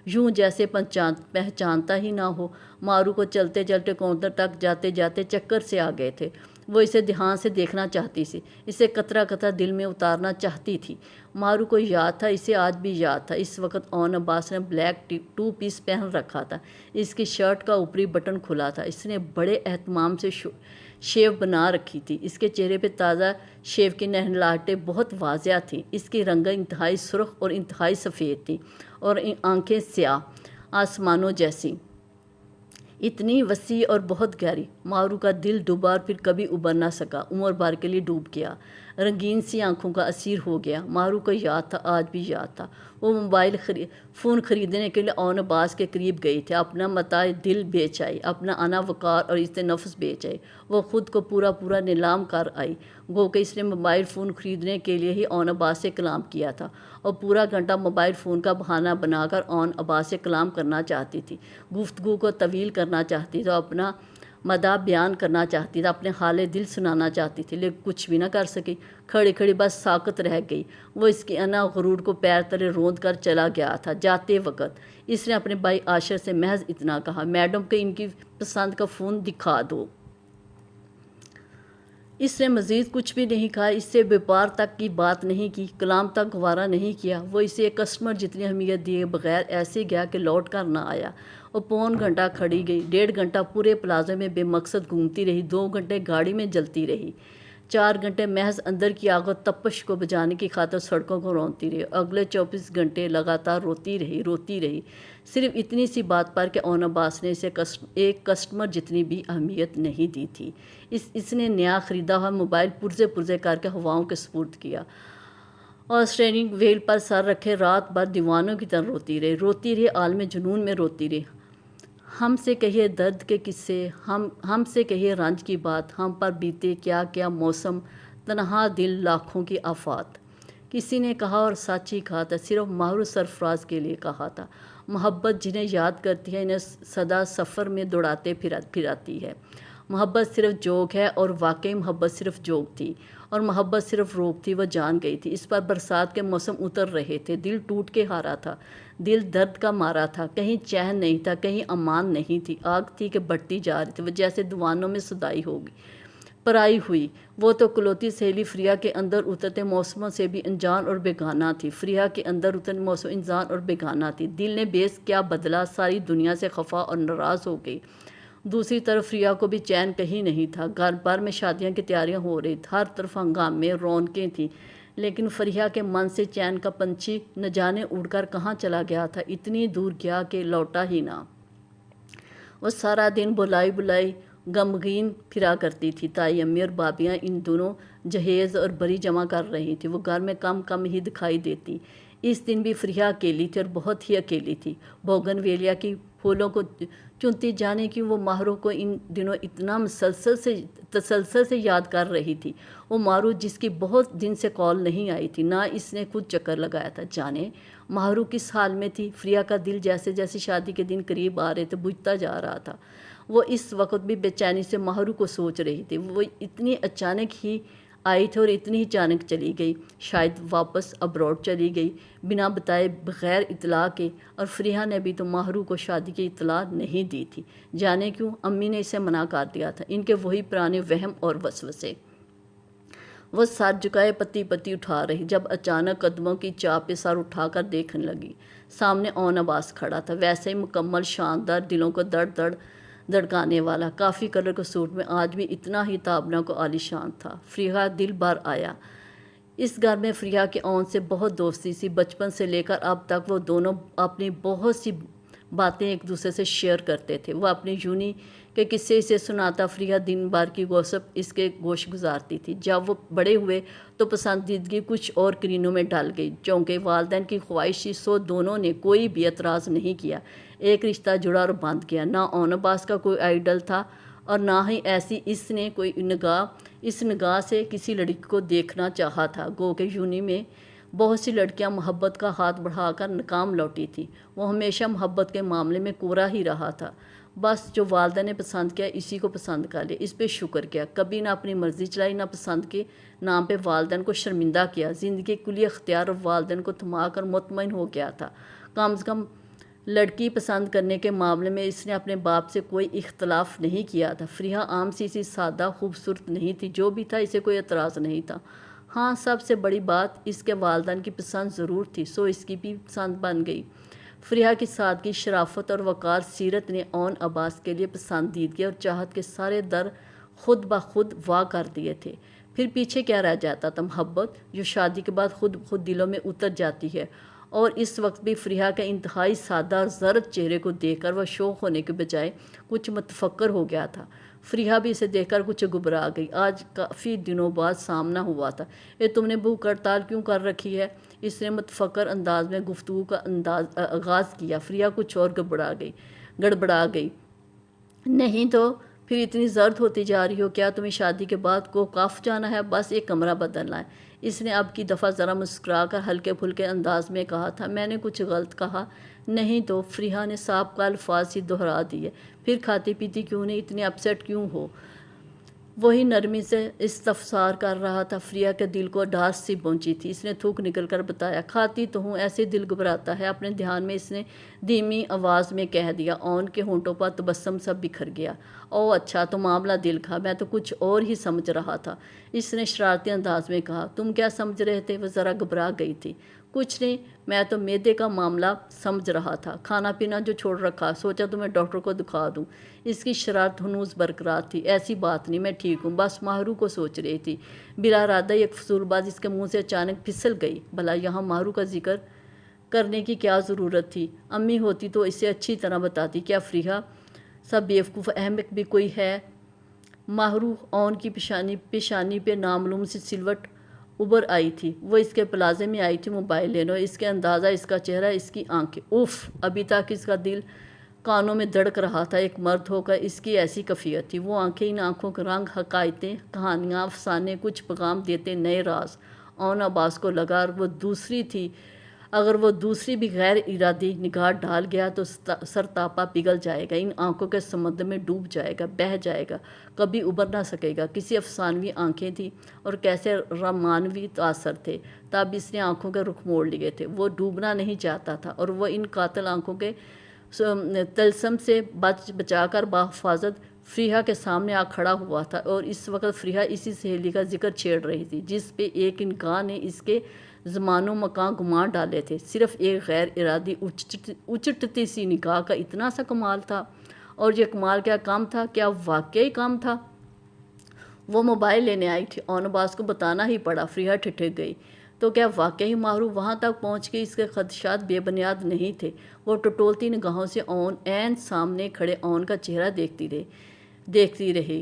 یوں جیسے پہچانتا ہی نہ ہو۔ ماہرو کو چلتے چلتے کاؤنٹر تک جاتے جاتے چکر سے آ گئے تھے۔ وہ اسے دھیان سے دیکھنا چاہتی تھی، اسے قطرہ قطرہ دل میں اتارنا چاہتی تھی۔ ماہرو کو یاد تھا، اسے آج بھی یاد تھا، اس وقت اون عباس نے بلیک 2 پیس پہن رکھا تھا۔ اس کی شرٹ کا اوپری بٹن کھلا تھا، اس نے بڑے اہتمام سے شیو بنا رکھی تھی۔ اس کے چہرے پہ تازہ شیو کی نہلاہٹیں بہت واضح تھیں۔ اس کی رنگیں انتہائی سرخ اور انتہائی سفید تھیں، اور آنکھیں سیاہ آسمانوں جیسی، اتنی وسیع اور بہت گہری۔ ماہرو کا دل ڈوبا اور پھر کبھی ابھر نہ سکا، عمر بھر کے لیے ڈوب گیا، رنگین سی آنکھوں کا اسیر ہو گیا۔ ماہرو کو یاد تھا، آج بھی یاد تھا، وہ فون خریدنے کے لیے اون عباس کے قریب گئی تھی، اپنا متاع دل بیچ آئی، اپنا انا وقار اور عزت نفس بیچ آئی۔ وہ خود کو پورا نیلام کر آئی، گو کہ اس نے موبائل فون خریدنے کے لیے ہی اون عباس سے کلام کیا تھا، اور پورا گھنٹہ موبائل فون کا بہانہ بنا کر اون عباس سے کلام کرنا چاہتی تھی، گفتگو کو طویل کرنا چاہتی تھی، اپنا مداح بیان کرنا چاہتی تھی، اپنے حال دل سنانا چاہتی تھی، لیکن کچھ بھی نہ کر سکی۔ کھڑی کھڑی بس ساکت رہ گئی۔ وہ اس کے انا غرور کو پیر تلے روند کر چلا گیا تھا۔ جاتے وقت اس نے اپنے بھائی عاشر سے محض اتنا کہا، میڈم کو ان کی پسند کا فون دکھا دو۔ اس نے مزید کچھ بھی نہیں کہا، اس سے بیپار تک کی بات نہیں کی، کلام تک گوارا نہیں کیا۔ وہ اسے ایک کسٹمر جتنی اہمیت دیے بغیر ایسے گیا کہ لوٹ کر نہ آیا۔ وہ پون گھنٹہ کھڑی گئی، 1.5 گھنٹہ پورے پلازے میں بے مقصد گھومتی رہی، 2 گھنٹے گاڑی میں جلتی رہی، 4 گھنٹے محض اندر کی آگ و تپش کو بجھانے کی خاطر سڑکوں کو رونتی رہی، اگلے 24 گھنٹے لگاتار روتی رہی، صرف اتنی سی بات پر کہ اون عباس نے اسے ایک کسٹمر جتنی بھی اہمیت نہیں دی تھی۔ اس نے نیا خریدا ہوا موبائل پرزے کر کے ہواؤں کے سپرد کیا، اور اسٹیئرنگ وہیل پر سر رکھے رات بھر دیوانوں کی طرح روتی رہی، عالم جنون میں روتی رہی۔ ہم سے کہیے درد کے قصے، ہم سے کہیے رنج کی بات، ہم پر بیتے کیا کیا موسم، تنہا دل لاکھوں کی آفات۔ کسی نے کہا اور سچ ہی کہا تھا، صرف ماہرو سرفراز کے لیے کہا تھا۔ محبت جنہیں یاد کرتی ہے، انہیں سدا سفر میں دوڑاتے پھراتی ہے۔ محبت صرف جوک ہے، اور واقعی محبت صرف جوک تھی، اور محبت صرف روک تھی، وہ جان گئی تھی۔ اس پر برسات کے موسم اتر رہے تھے، دل ٹوٹ کے ہارا تھا، دل درد کا مارا تھا، کہیں چین نہیں تھا، کہیں امان نہیں تھی، آگ تھی کہ بڑھتی جا رہی تھی، وہ جیسے دوانوں میں سدائی ہوگی، پرائی ہوئی۔ وہ تو کلوتی سہیلی فریا کے اندر اترتے موسموں سے بھی انجان اور بیگانہ تھی، فریا کے اندر اترتے موسم انجان اور بیگانہ تھی۔ دل نے بیس کیا بدلا، ساری دنیا سے خفا اور ناراض ہو گئی۔ دوسری طرف فریا کو بھی چین کہیں نہیں تھا، گھر بھر میں شادیاں کی تیاریاں ہو رہی تھیں، ہر طرف ہنگامے، رونقیں تھیں، لیکن فریا کے من سے چین کا پنچھی نہ جانے اڑ کر کہاں چلا گیا تھا، اتنی دور گیا کہ لوٹا ہی نہ۔ وہ سارا دن بلائی بلائی غمگین پھرا کرتی تھی۔ تائی امی اور بابیاں ان دنوں جہیز اور بری جمع کر رہی تھیں، وہ گھر میں کم کم ہی دکھائی دیتی۔ اس دن بھی فریا اکیلی تھی اور بہت ہی اکیلی تھی، بوگن ویلیا کی پھولوں کو چنتی، جانے کیوں وہ ماہرو کو ان دنوں اتنا تسلسل سے یاد کر رہی تھی۔ وہ ماہرو جس کی بہت دن سے کال نہیں آئی تھی، نہ اس نے خود چکر لگایا تھا، جانے ماہرو کس حال میں تھی۔ فریا کا دل جیسے جیسے شادی کے دن قریب آ رہے تھے بجھتا جا رہا تھا۔ وہ اس وقت بھی بے چینی سے ماہرو کو سوچ رہی تھی۔ وہ اتنی اچانک ہی آئی تھی اور اتنی ہی اچانک چلی گئی، شاید واپس ابروڈ چلی گئی بنا بتائے، بغیر اطلاع کے۔ اور فریا نے بھی تو ماہرو کو شادی کی اطلاع نہیں دی تھی، جانے کیوں امی نے اسے منع کر دیا تھا۔ ان کے وہی پرانے وہم اور وسوسے۔ وہ سر جھکائے پتی پتی اٹھا رہی، جب اچانک قدموں کی چاپ پہ سر اٹھا کر دیکھنے لگی۔ سامنے اون عباس کھڑا تھا، ویسے ہی مکمل، شاندار، دلوں کو دھڑکانے والا، کافی کلر کے سوٹ میں، آج بھی اتنا ہی تابناک و عالیشان تھا۔ فریا دل بھر آیا۔ اس گھر میں فریا کے اون سے بہت دوستی سی، بچپن سے لے کر اب تک وہ دونوں اپنی بہت سی باتیں ایک دوسرے سے شیئر کرتے تھے۔ وہ اپنی یونی کے قصے اسے سناتا، فریا دن بھر کی گوسپ اس کے گوش گزارتی تھی۔ جب وہ بڑے ہوئے تو پسندیدگی کچھ اور کرینوں میں ڈل گئی، چونکہ والدین کی خواہش تھی، سو دونوں نے کوئی بھی اعتراض نہیں کیا۔ ایک رشتہ جڑا اور بندھ گیا۔ نہ اون عباس کا کوئی آئیڈل تھا اور نہ ہی ایسی اس نے کوئی اس نگاہ سے کسی لڑکی کو دیکھنا چاہا تھا، گو کہ یونی میں بہت سی لڑکیاں محبت کا ہاتھ بڑھا کر ناکام لوٹی تھیں۔ وہ ہمیشہ محبت کے معاملے میں کورا ہی رہا تھا، بس جو والدہ نے پسند کیا اسی کو پسند کر لیا، اس پہ شکر کیا، کبھی نہ اپنی مرضی چلائی، نہ پسند کے نام پہ والدین کو شرمندہ کیا۔ زندگی کلی اختیار اور والدین کو تھما کر مطمئن ہو گیا تھا۔ کم از کم لڑکی پسند کرنے کے معاملے میں اس نے اپنے باپ سے کوئی اختلاف نہیں کیا تھا۔ فریا عام سی سادہ خوبصورت نہیں تھی، جو بھی تھا اسے کوئی اعتراض نہیں تھا۔ ہاں، سب سے بڑی بات اس کے والدین کی پسند ضرور تھی، سو اس کی بھی پسند بن گئی۔ فریا کی سادگی، شرافت اور وقار سیرت نے اون عباس کے لیے پسندیدگی اور چاہت کے سارے در خود بخود وا کر دیے تھے۔ پھر پیچھے کیا رہ جاتا تھا؟ محبت، جو شادی کے بعد خود بخود دلوں میں اتر جاتی ہے۔ اور اس وقت بھی فریا کے انتہائی سادہ اور زرد چہرے کو دیکھ کر وہ شوق ہونے کے بجائے کچھ متفکر ہو گیا تھا۔ فریا بھی اسے دیکھ کر کچھ گھبرا گئی۔ آج کافی دنوں بعد سامنا ہوا تھا۔ تم نے بھوک ہڑتال کیوں کر رکھی ہے؟ اس نے متفکر انداز میں گفتگو کا آغاز کیا۔ فریا کچھ اور گڑبڑا گئی۔ نہیں تو پھر اتنی زرد ہوتی جا رہی ہو، کیا تمہیں شادی کے بعد کوکاف جانا ہے؟ بس ایک کمرہ بدلنا ہے۔ اس نے اب کی دفعہ ذرا مسکرا کر ہلکے پھلکے انداز میں کہا تھا۔ میں نے کچھ غلط کہا؟ نہیں تو، فریا نے سابقہ الفاظ ہی دہرا دیے۔ پھر کھاتی پیتی کیوں نہیں؟ اتنی اپسیٹ کیوں ہو؟ وہی نرمی سے استفسار کر رہا تھا۔ فریا کے دل کو ڈھارس سی پہنچی تھی۔ اس نے تھوک نکل کر بتایا، کھاتی تو ہوں، ایسے دل گھبراتا ہے۔ اپنے دھیان میں اس نے دھیمی آواز میں کہہ دیا۔ اون کے ہونٹوں پر تبسم سب بکھر گیا۔ او اچھا، تو معاملہ دل کا، میں تو کچھ اور ہی سمجھ رہا تھا، اس نے شرارتی انداز میں کہا۔ تم کیا سمجھ رہے تھے؟ وہ ذرا گھبرا گئی تھی۔ کچھ نہیں، میں تو معدے کا معاملہ سمجھ رہا تھا، کھانا پینا جو چھوڑ رکھا، سوچا تمہیں ڈاکٹر کو دکھا دوں۔ اس کی شرارت ہنوز برقرار تھی۔ ایسی بات نہیں، میں ٹھیک ہوں، بس ماہرو کو سوچ رہی تھی۔ بلا ارادہ ایک فضول بات اس کے منہ سے اچانک پھسل گئی۔ بھلا یہاں ماہرو کا ذکر کرنے کی کیا ضرورت تھی؟ امی ہوتی تو اسے اچھی طرح بتاتی۔ کیا فریا سا بیوقوف احمق بھی کوئی ہے؟ ماہرو، اون کی پیشانی پہ نامعلوم سی سلوٹ ابھر آئی تھی۔ وہ اس کے پلازے میں آئی تھی موبائل لینے، اور اس کے اندازہ، اس کا چہرہ، اس کی آنکھیں، اف! ابھی تک اس کا دل کانوں میں دھڑک رہا تھا۔ ایک مرد ہو کر اس کی ایسی کیفیت تھی۔ وہ آنکھیں، ان آنکھوں کے رنگ، حقائقیں، کہانیاں، افسانے، کچھ پیغام دیتے نئے راز۔ اون عباس کو لگا وہ دوسری تھی، اگر وہ دوسری بھی غیر ارادی نگاہ ڈال گیا تو سر تاپا پگھل جائے گا، ان آنکھوں کے سمندر میں ڈوب جائے گا، بہہ جائے گا، کبھی ابھر نہ سکے گا۔ کسی افسانوی آنکھیں تھیں اور کیسے رومانوی تاثر تھے، تب اس نے آنکھوں کے رخ موڑ لیے تھے۔ وہ ڈوبنا نہیں چاہتا تھا اور وہ ان قاتل آنکھوں کے طلسم سے بچا کر بحفاظت فریحہ کے سامنے آ کھڑا ہوا تھا، اور اس وقت فریحہ اسی سہیلی کا ذکر چھیڑ رہی تھی جس پہ ایک نگاہ نے اس کے زمان و مکان گمان ڈالے تھے۔ صرف ایک غیر ارادی اچٹتی سی نگاہ کا اتنا سا کمال تھا، اور یہ کمال کیا کام تھا، کیا واقعی کام تھا؟ وہ موبائل لینے آئی تھی، اون عباس کو بتانا ہی پڑا۔ فریحہ ٹھٹک گئی۔ تو کیا واقعی ماہرو وہاں تک پہنچ گئی؟ اس کے خدشات بے بنیاد نہیں تھے۔ وہ ٹٹولتی نگاہوں سے عین سامنے کھڑے اون کا چہرہ دیکھتی رہی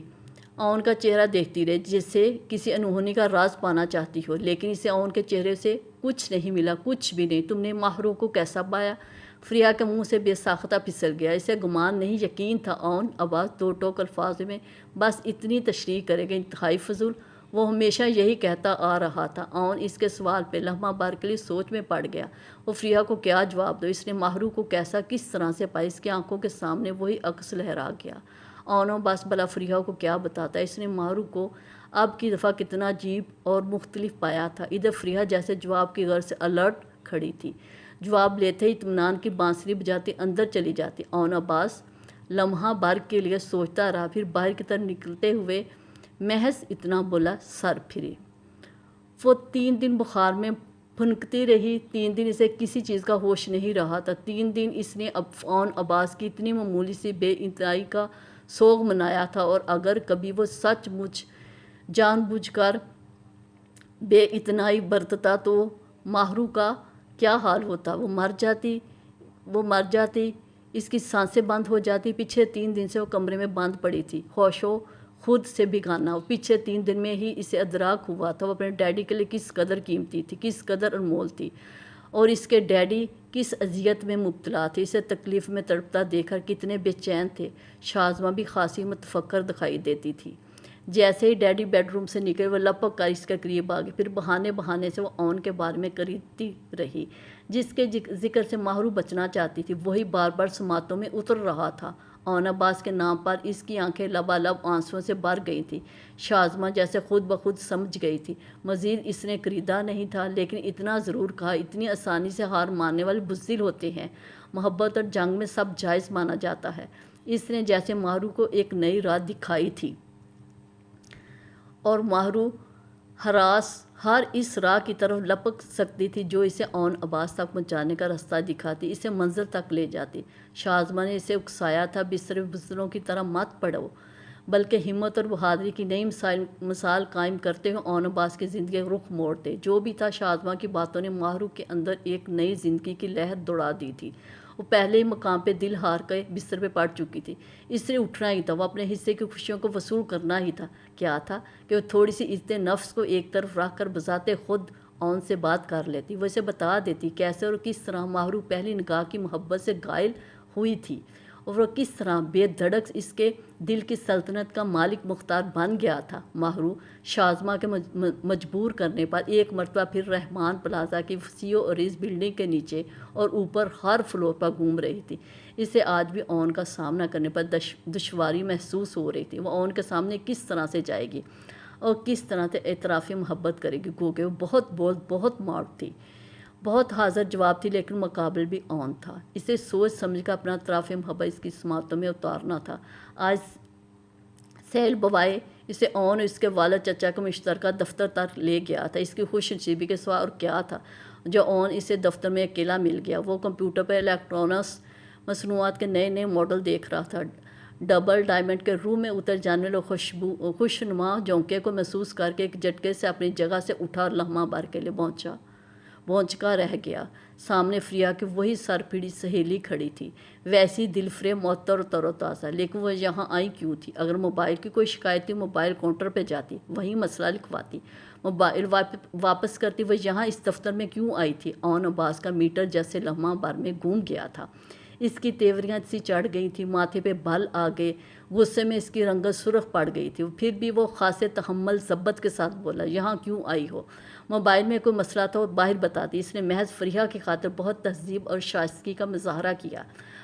اون کا چہرہ دیکھتی رہی جیسے کسی انہونی کا راز پانا چاہتی ہو، لیکن اسے اون کے چہرے سے کچھ نہیں ملا، کچھ بھی نہیں۔ تم نے ماہرو کو کیسا پایا؟ فریحہ کے منہ سے بے ساختہ پھسل گیا۔ اسے گمان نہیں، یقین تھا۔ اون عباس دو ٹوک الفاظ میں بس اتنی تشریح کرے گا، انتہائی فضول۔ وہ ہمیشہ یہی کہتا آ رہا تھا۔ اون اس کے سوال پہ لمحہ بھر کے لیے سوچ میں پڑ گیا۔ وہ فریحہ کو کیا جواب دو؟ اس نے ماہرو کو کیسا، کس طرح سے پایا؟ اس کی آنکھوں کے سامنے وہی عکس لہرا گیا۔ اون عباس بھلا فریحہ کو کیا بتاتا؟ اس نے ماہرو کو اب کی دفعہ کتنا عجیب اور مختلف پایا تھا۔ ادھر فریحہ جیسے جواب کی غرض سے الرٹ کھڑی تھی، جواب لیتے ہی اطمینان کی بانسری بجاتی اندر چلی جاتی۔ اون عباس لمحہ بھر کے لیے سوچتا رہا، پھر باہر کی طرف نکلتے ہوئے محض اتنا بولا، سر پھری۔ وہ 3 دن بخار میں پھنکتی رہی۔ 3 دن اسے کسی چیز کا ہوش نہیں رہا تھا۔ 3 دن اس نے اون عباس کی اتنی معمولی سی بے انتہائی کا سوگ منایا تھا، اور اگر کبھی وہ سچ مچ جان بوجھ کر بے اتنائی برتتا تو ماہرو کا کیا حال ہوتا؟ وہ مر جاتی، اس کی سانسیں بند ہو جاتی۔ پچھلے 3 دن سے وہ کمرے میں بند پڑی تھی، ہوش و خود سے بھگانا۔ پچھلے 3 دن میں ہی اسے ادراک ہوا تھا وہ اپنے ڈیڈی کے لیے کس قدر قیمتی تھی، کس قدر انمول تھی، اور اس کے ڈیڈی کس اذیت میں مبتلا تھے، اسے تکلیف میں تڑپتا دیکھ کر کتنے بے چین تھے۔ شازمہ بھی خاصی متفکر دکھائی دیتی تھی۔ جیسے ہی ڈیڈی بیڈ روم سے نکلے وہ لپک کر اس کے قریب آ گئی، پھر بہانے سے وہ اون کے بارے میں کریدتی رہی، جس کے ذکر سے ماہرو بچنا چاہتی تھی۔ وہی بار بار سماعتوں میں اتر رہا تھا۔ اون عباس کے نام پر اس کی آنکھیں لبالب آنسوؤں سے بھر گئی تھیں۔ شازمہ جیسے خود بخود سمجھ گئی تھی۔ مزید اس نے خریدا نہیں تھا، لیکن اتنا ضرور کہا، اتنی آسانی سے ہار ماننے والے بزدل ہوتے ہیں۔ محبت اور جنگ میں سب جائز مانا جاتا ہے۔ اس نے جیسے ماہرو کو ایک نئی راہ دکھائی تھی، اور ماہرو ہر اس راہ کی طرف لپک سکتی تھی جو اسے اون عباس تک پہنچانے کا راستہ دکھاتی، اسے منزل تک لے جاتی۔ شازمہ نے اسے اکسایا تھا، بستر بزدلوں کی طرح مت پڑو، بلکہ ہمت اور بہادری کی نئی مثال قائم کرتے ہوئے اون عباس کی زندگی کا رخ موڑتے۔ جو بھی تھا، شازمہ کی باتوں نے ماہرو کے اندر ایک نئی زندگی کی لہر دوڑا دی تھی۔ وہ پہلے ہی مقام پہ دل ہار کے بستر پہ پڑ چکی تھی۔ اس نے اٹھنا ہی تھا، وہ اپنے حصے کی خوشیوں کو وصول کرنا ہی تھا۔ کیا تھا کہ وہ تھوڑی سی عزت نفس کو ایک طرف رکھ کر بذات خود اون سے بات کر لیتی، وہ اسے بتا دیتی کیسے اور کس طرح ماہرو پہلی نگاہ کی محبت سے غائل ہوئی تھی، اور وہ کس طرح بے دھڑک اس کے دل کی سلطنت کا مالک مختار بن گیا تھا۔ ماہرو شازمہ کے مجبور کرنے پر ایک مرتبہ پھر رحمان پلازا کی وسیع و عریض بلڈنگ کے نیچے اور اوپر ہر فلور پر گھوم رہی تھی۔ اسے آج بھی اون کا سامنا کرنے پر دشواری محسوس ہو رہی تھی۔ وہ اون کے سامنے کس طرح سے جائے گی اور کس طرح سے اعتراف محبت کرے گی؟ گو کہ وہ بہت بول، بہت مارٹ تھی، بہت حاضر جواب تھی، لیکن مقابل بھی اون تھا۔ اسے سوچ سمجھ کر اپنا اعتراف محبت اس کی سماعتوں میں اتارنا تھا۔ آج سیل بوائے اسے اون اور اس کے والد چچا کے مشترکہ دفتر تک لے گیا تھا۔ اس کی خوش نصیبی کے سوا اور کیا تھا جو اون اسے دفتر میں اکیلا مل گیا۔ وہ کمپیوٹر پر الیکٹرانکس مصنوعات کے نئے ماڈل دیکھ رہا تھا۔ ڈبل ڈائمنڈ کے روح میں اتر جانے والے خوشنما جھونکے کو محسوس کر کے ایک جھٹکے سے اپنی جگہ سے اٹھا اور لمحہ بھر کے لیے بونچکا رہ گیا۔ سامنے فریحہ کی وہی سر پھیڑی سہیلی کھڑی تھی، ویسی دل فریب، معطر و تر و تازہ۔ لیکن وہ یہاں آئی کیوں تھی؟ اگر موبائل کی کوئی شکایت تھی، موبائل کاؤنٹر پہ جاتی، وہیں مسئلہ لکھواتی۔ موبائل واپس کرتی، وہ یہاں اس دفتر میں کیوں آئی تھی؟ اون عباس کا میٹر جیسے لمحہ بھر میں گھوم گیا تھا۔ اس کی تیوریاں سی چڑھ گئی تھی، ماتھے پہ بال آ گئے، غصے میں اس کی رنگت سرخ پڑ گئی تھی۔ پھر بھی وہ خاصے تحمل ضبط کے ساتھ بولا، یہاں کیوں آئی ہو؟ موبائل میں کوئی مسئلہ تھا، وہ باہر بتاتی۔ اس نے محض فریحہ کی خاطر بہت تہذیب اور شائستگی کا مظاہرہ کیا،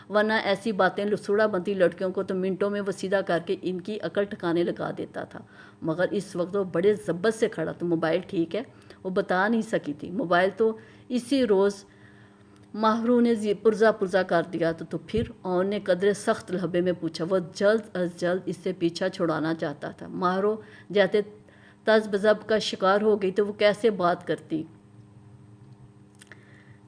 ورنہ ایسی باتیں لسوڑا بنتی لڑکیوں کو تو منٹوں میں وہ سیدھا کر کے ان کی عقل ٹھکانے لگا دیتا تھا۔ مگر اس وقت وہ بڑے ضبط سے کھڑا تھا۔ موبائل ٹھیک ہے؟ وہ بتا نہیں سکی تھی۔ موبائل تو اسی روز ماہرو نے پرزا کر دیا تو پھر اون نے قدرے سخت لہبے میں پوچھا۔ وہ جلد از جلد اس سے پیچھا چھڑانا چاہتا تھا۔ ماہرو جاتے تذبذب کا شکار ہو گئی تو وہ کیسے بات کرتی،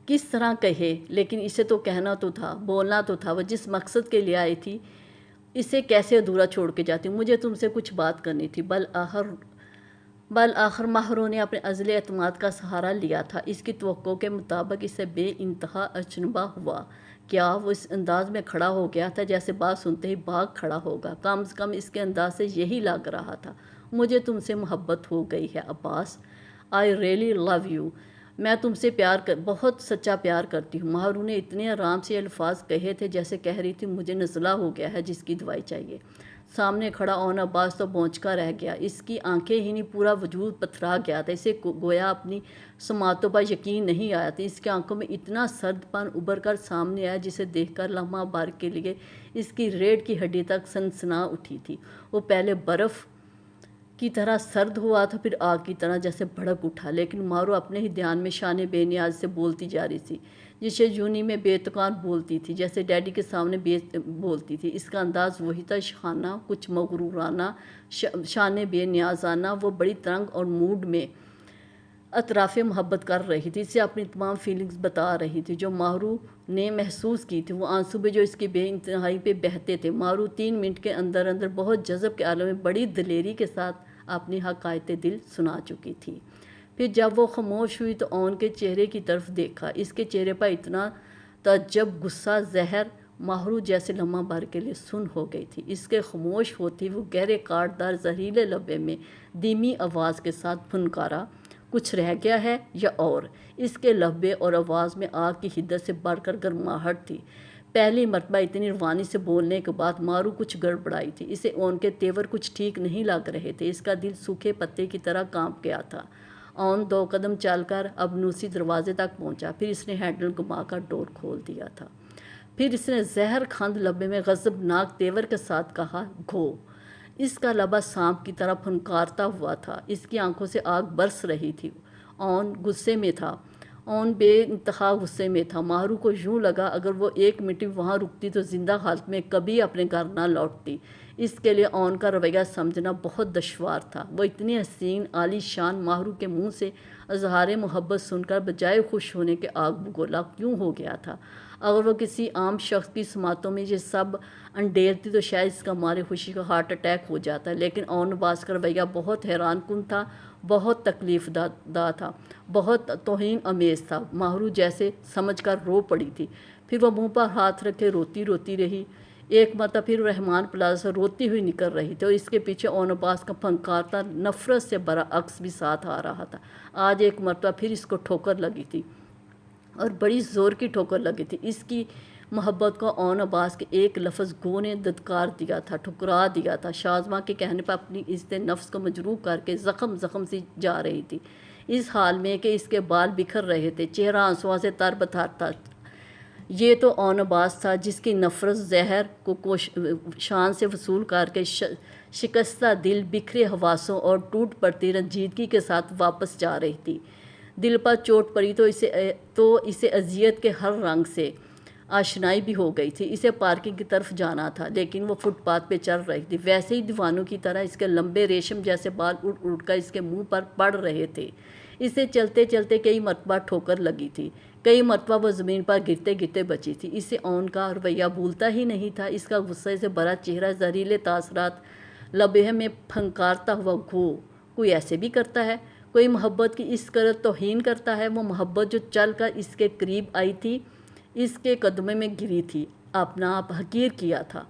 کس طرح کہے؟ لیکن اسے تو کہنا تو تھا، بولنا تو تھا۔ وہ جس مقصد کے لیے آئی تھی اسے کیسے ادھورا چھوڑ کے جاتی؟ مجھے تم سے کچھ بات کرنی تھی۔ بالآخر ماہرو نے اپنے عزل اعتماد کا سہارا لیا تھا۔ اس کی توقع کے مطابق اسے بے انتہا اچنبھا ہوا۔ کیا وہ اس انداز میں کھڑا ہو گیا تھا جیسے بات سنتے ہی بھاگ کھڑا ہوگا؟ کم از کم اس کے انداز سے یہی لگ رہا تھا۔ مجھے تم سے محبت ہو گئی ہے عباس، آئی ریئلی لو یو، میں تم سے بہت سچا پیار کرتی ہوں۔ ماہرو نے اتنے آرام سے الفاظ کہے تھے جیسے کہہ رہی تھی مجھے نزلہ ہو گیا ہے جس کی دوائی چاہیے۔ سامنے کھڑا اون عباس تو بونچکا رہ گیا۔ اس کی آنکھیں ہی نہیں، پورا وجود پتھرا گیا تھا۔ اسے گویا اپنی سماعتوں پر یقین نہیں آیا تھا۔ اس کی آنکھوں میں اتنا سرد پن ابھر کر سامنے آیا جسے دیکھ کر لمحہ بھر کے لیے اس کی ریڑھ کی ہڈی تک سنسنا اٹھی تھی۔ وہ پہلے برف کی طرح سرد ہوا تھا، پھر آگ کی طرح جیسے بھڑک اٹھا۔ لیکن ماہرو اپنے ہی دھیان میں شان بے نیاز سے بولتی جا رہی تھی، جسے یونی میں بے تکان بولتی تھی، جیسے ڈیڈی کے سامنے بولتی تھی۔ اس کا انداز وہی تھا، شانہ، کچھ مغرورانہ، شان بے نیازانہ۔ وہ بڑی تنگ اور موڈ میں اطراف محبت کر رہی تھی، اسے اپنی تمام فیلنگز بتا رہی تھی جو ماہرو نے محسوس کی تھی۔ وہ آنسو بھی جو اس کی بے انتہائی پہ بہتے تھے۔ ماہرو 3 منٹ کے اندر بہت جذب کے عالم میں بڑی دلیری کے ساتھ اپنی حقائق دل سنا چکی تھی۔ پھر جب وہ خاموش ہوئی تو اون کے چہرے کی طرف دیکھا۔ اس کے چہرے پر اتنا تعجب، غصہ، زہر، ماہرو جیسے لمحہ بھر کے لیے سن ہو گئی تھی۔ اس کے خاموش ہوتی وہ گہرے کاٹدار زہریلے لبے میں دھیمی آواز کے ساتھ پھنکارا، کچھ رہ گیا ہے یا اور؟ اس کے لبے اور آواز میں آگ کی حدت سے بڑھ کر گرماہٹ تھی۔ پہلی مرتبہ اتنی روانی سے بولنے کے بعد ماہرو کچھ گڑبڑائی تھی۔ اسے اون کے تیور کچھ ٹھیک نہیں لگ رہے تھے۔ اس کا دل سوکھے پتے کی طرح کانپ گیا تھا۔ اون 2 قدم چل کر ابنوسی دروازے تک پہنچا، پھر اس نے ہینڈل گھما کر ڈور کھول دیا تھا۔ پھر اس نے زہر کھند لبے میں غضبناک تیور کے ساتھ کہا، گھو۔ اس کا لبا سانپ کی طرح پھنکارتا ہوا تھا۔ اس کی آنکھوں سے آگ برس رہی تھی۔ اون غصے میں تھا، اون بے انتہا غصے میں تھا۔ ماہرو کو یوں لگا اگر وہ 1 منٹ وہاں رکتی تو زندہ حالت میں کبھی اپنے گھر نہ لوٹتی۔ اس کے لیے اون کا رویہ سمجھنا بہت دشوار تھا۔ وہ اتنی حسین، عالی شان ماہرو کے منہ سے اظہار محبت سن کر بجائے خوش ہونے کے آگ بگولا کیوں ہو گیا تھا۔ اگر وہ کسی عام شخص کی سماعتوں میں یہ سب انڈیلتی تو شاید اس کا مارے خوشی کا ہارٹ اٹیک ہو جاتا۔ لیکن اون عباس کا رویہ بہت حیران کن تھا، بہت تکلیف دہ تھا، بہت توہین آمیز تھا۔ ماہرو جیسے سمجھ کر رو پڑی تھی، پھر وہ منہ پر ہاتھ رکھے روتی رہی۔ ایک مرتبہ پھر رحمان پلازا سے روتی ہوئی نکل رہی تھی اور اس کے پیچھے اون عباس کا پھنکارتا نفرت سے بھرا عکس بھی ساتھ آ رہا تھا۔ آج ایک مرتبہ پھر اس کو ٹھوکر لگی تھی اور بڑی زور کی ٹھوکر لگی تھی۔ اس کی محبت کو اون عباس کے ایک لفظ گو نے دھتکار دیا تھا، ٹھکرا دیا تھا۔ شازماں کے کہنے پر اپنی عزت نفس کو مجروح کر کے زخم سی جا رہی تھی، اس حال میں کہ اس کے بال بکھر رہے تھے، چہرہ آنسوؤں سے تر بتر تھا۔ یہ تو اون عباس تھا جس کی نفرت زہر کو شان سے وصول کر کے شکستہ دل، بکھرے حواسوں اور ٹوٹ پڑتی رنجیدگی کے ساتھ واپس جا رہی تھی۔ دل پر چوٹ پڑی تو اسے اذیت کے ہر رنگ سے آشنائی بھی ہو گئی تھی۔ اسے پارکنگ کی طرف جانا تھا لیکن وہ فٹ پاتھ پہ چل رہی تھی۔ ویسے ہی دیوانوں کی طرح اس کے لمبے ریشم جیسے بال اڑ کر اس کے منہ پر پڑ رہے تھے۔ اسے چلتے چلتے کئی مرتبہ ٹھوکر لگی تھی، کئی مرتبہ وہ زمین پر گرتے بچی تھی۔ اسے اون کا رویہ بھولتا ہی نہیں تھا۔ اس کا غصے سے بھرا چہرہ، زہریلے تاثرات لبے میں پھنکارتا ہوا، گھو، کوئی ایسے بھی کرتا ہے؟ کوئی محبت کی اس قدر توہین کرتا ہے؟ وہ محبت جو چل کر اس کے قریب آئی تھی، اس کے قدموں میں گری تھی، اپنا آپ حقیر کیا تھا،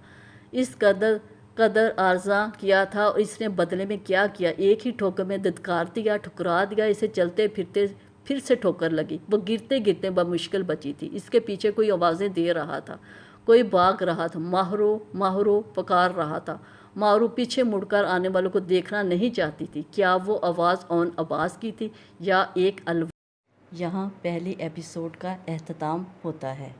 اس قدر عارضاں کیا تھا، اور اس نے بدلے میں کیا کیا؟ ایک ہی ٹھوکر میں دھتکار دیا، ٹھکرا دیا۔ اسے چلتے پھرتے پھر سے ٹھوکر لگی، وہ گرتے بمشکل بچی تھی۔ اس کے پیچھے کوئی آوازیں دے رہا تھا، کوئی بھاگ رہا تھا، ماہرو ماہرو پکار رہا تھا۔ ماہرو پیچھے مڑ کر آنے والوں کو دیکھنا نہیں چاہتی تھی۔ کیا وہ آواز اون عباس کی تھی یا ایک الوداع؟ یہاں پہلی ایپیسوڈ کا اختتام ہوتا ہے۔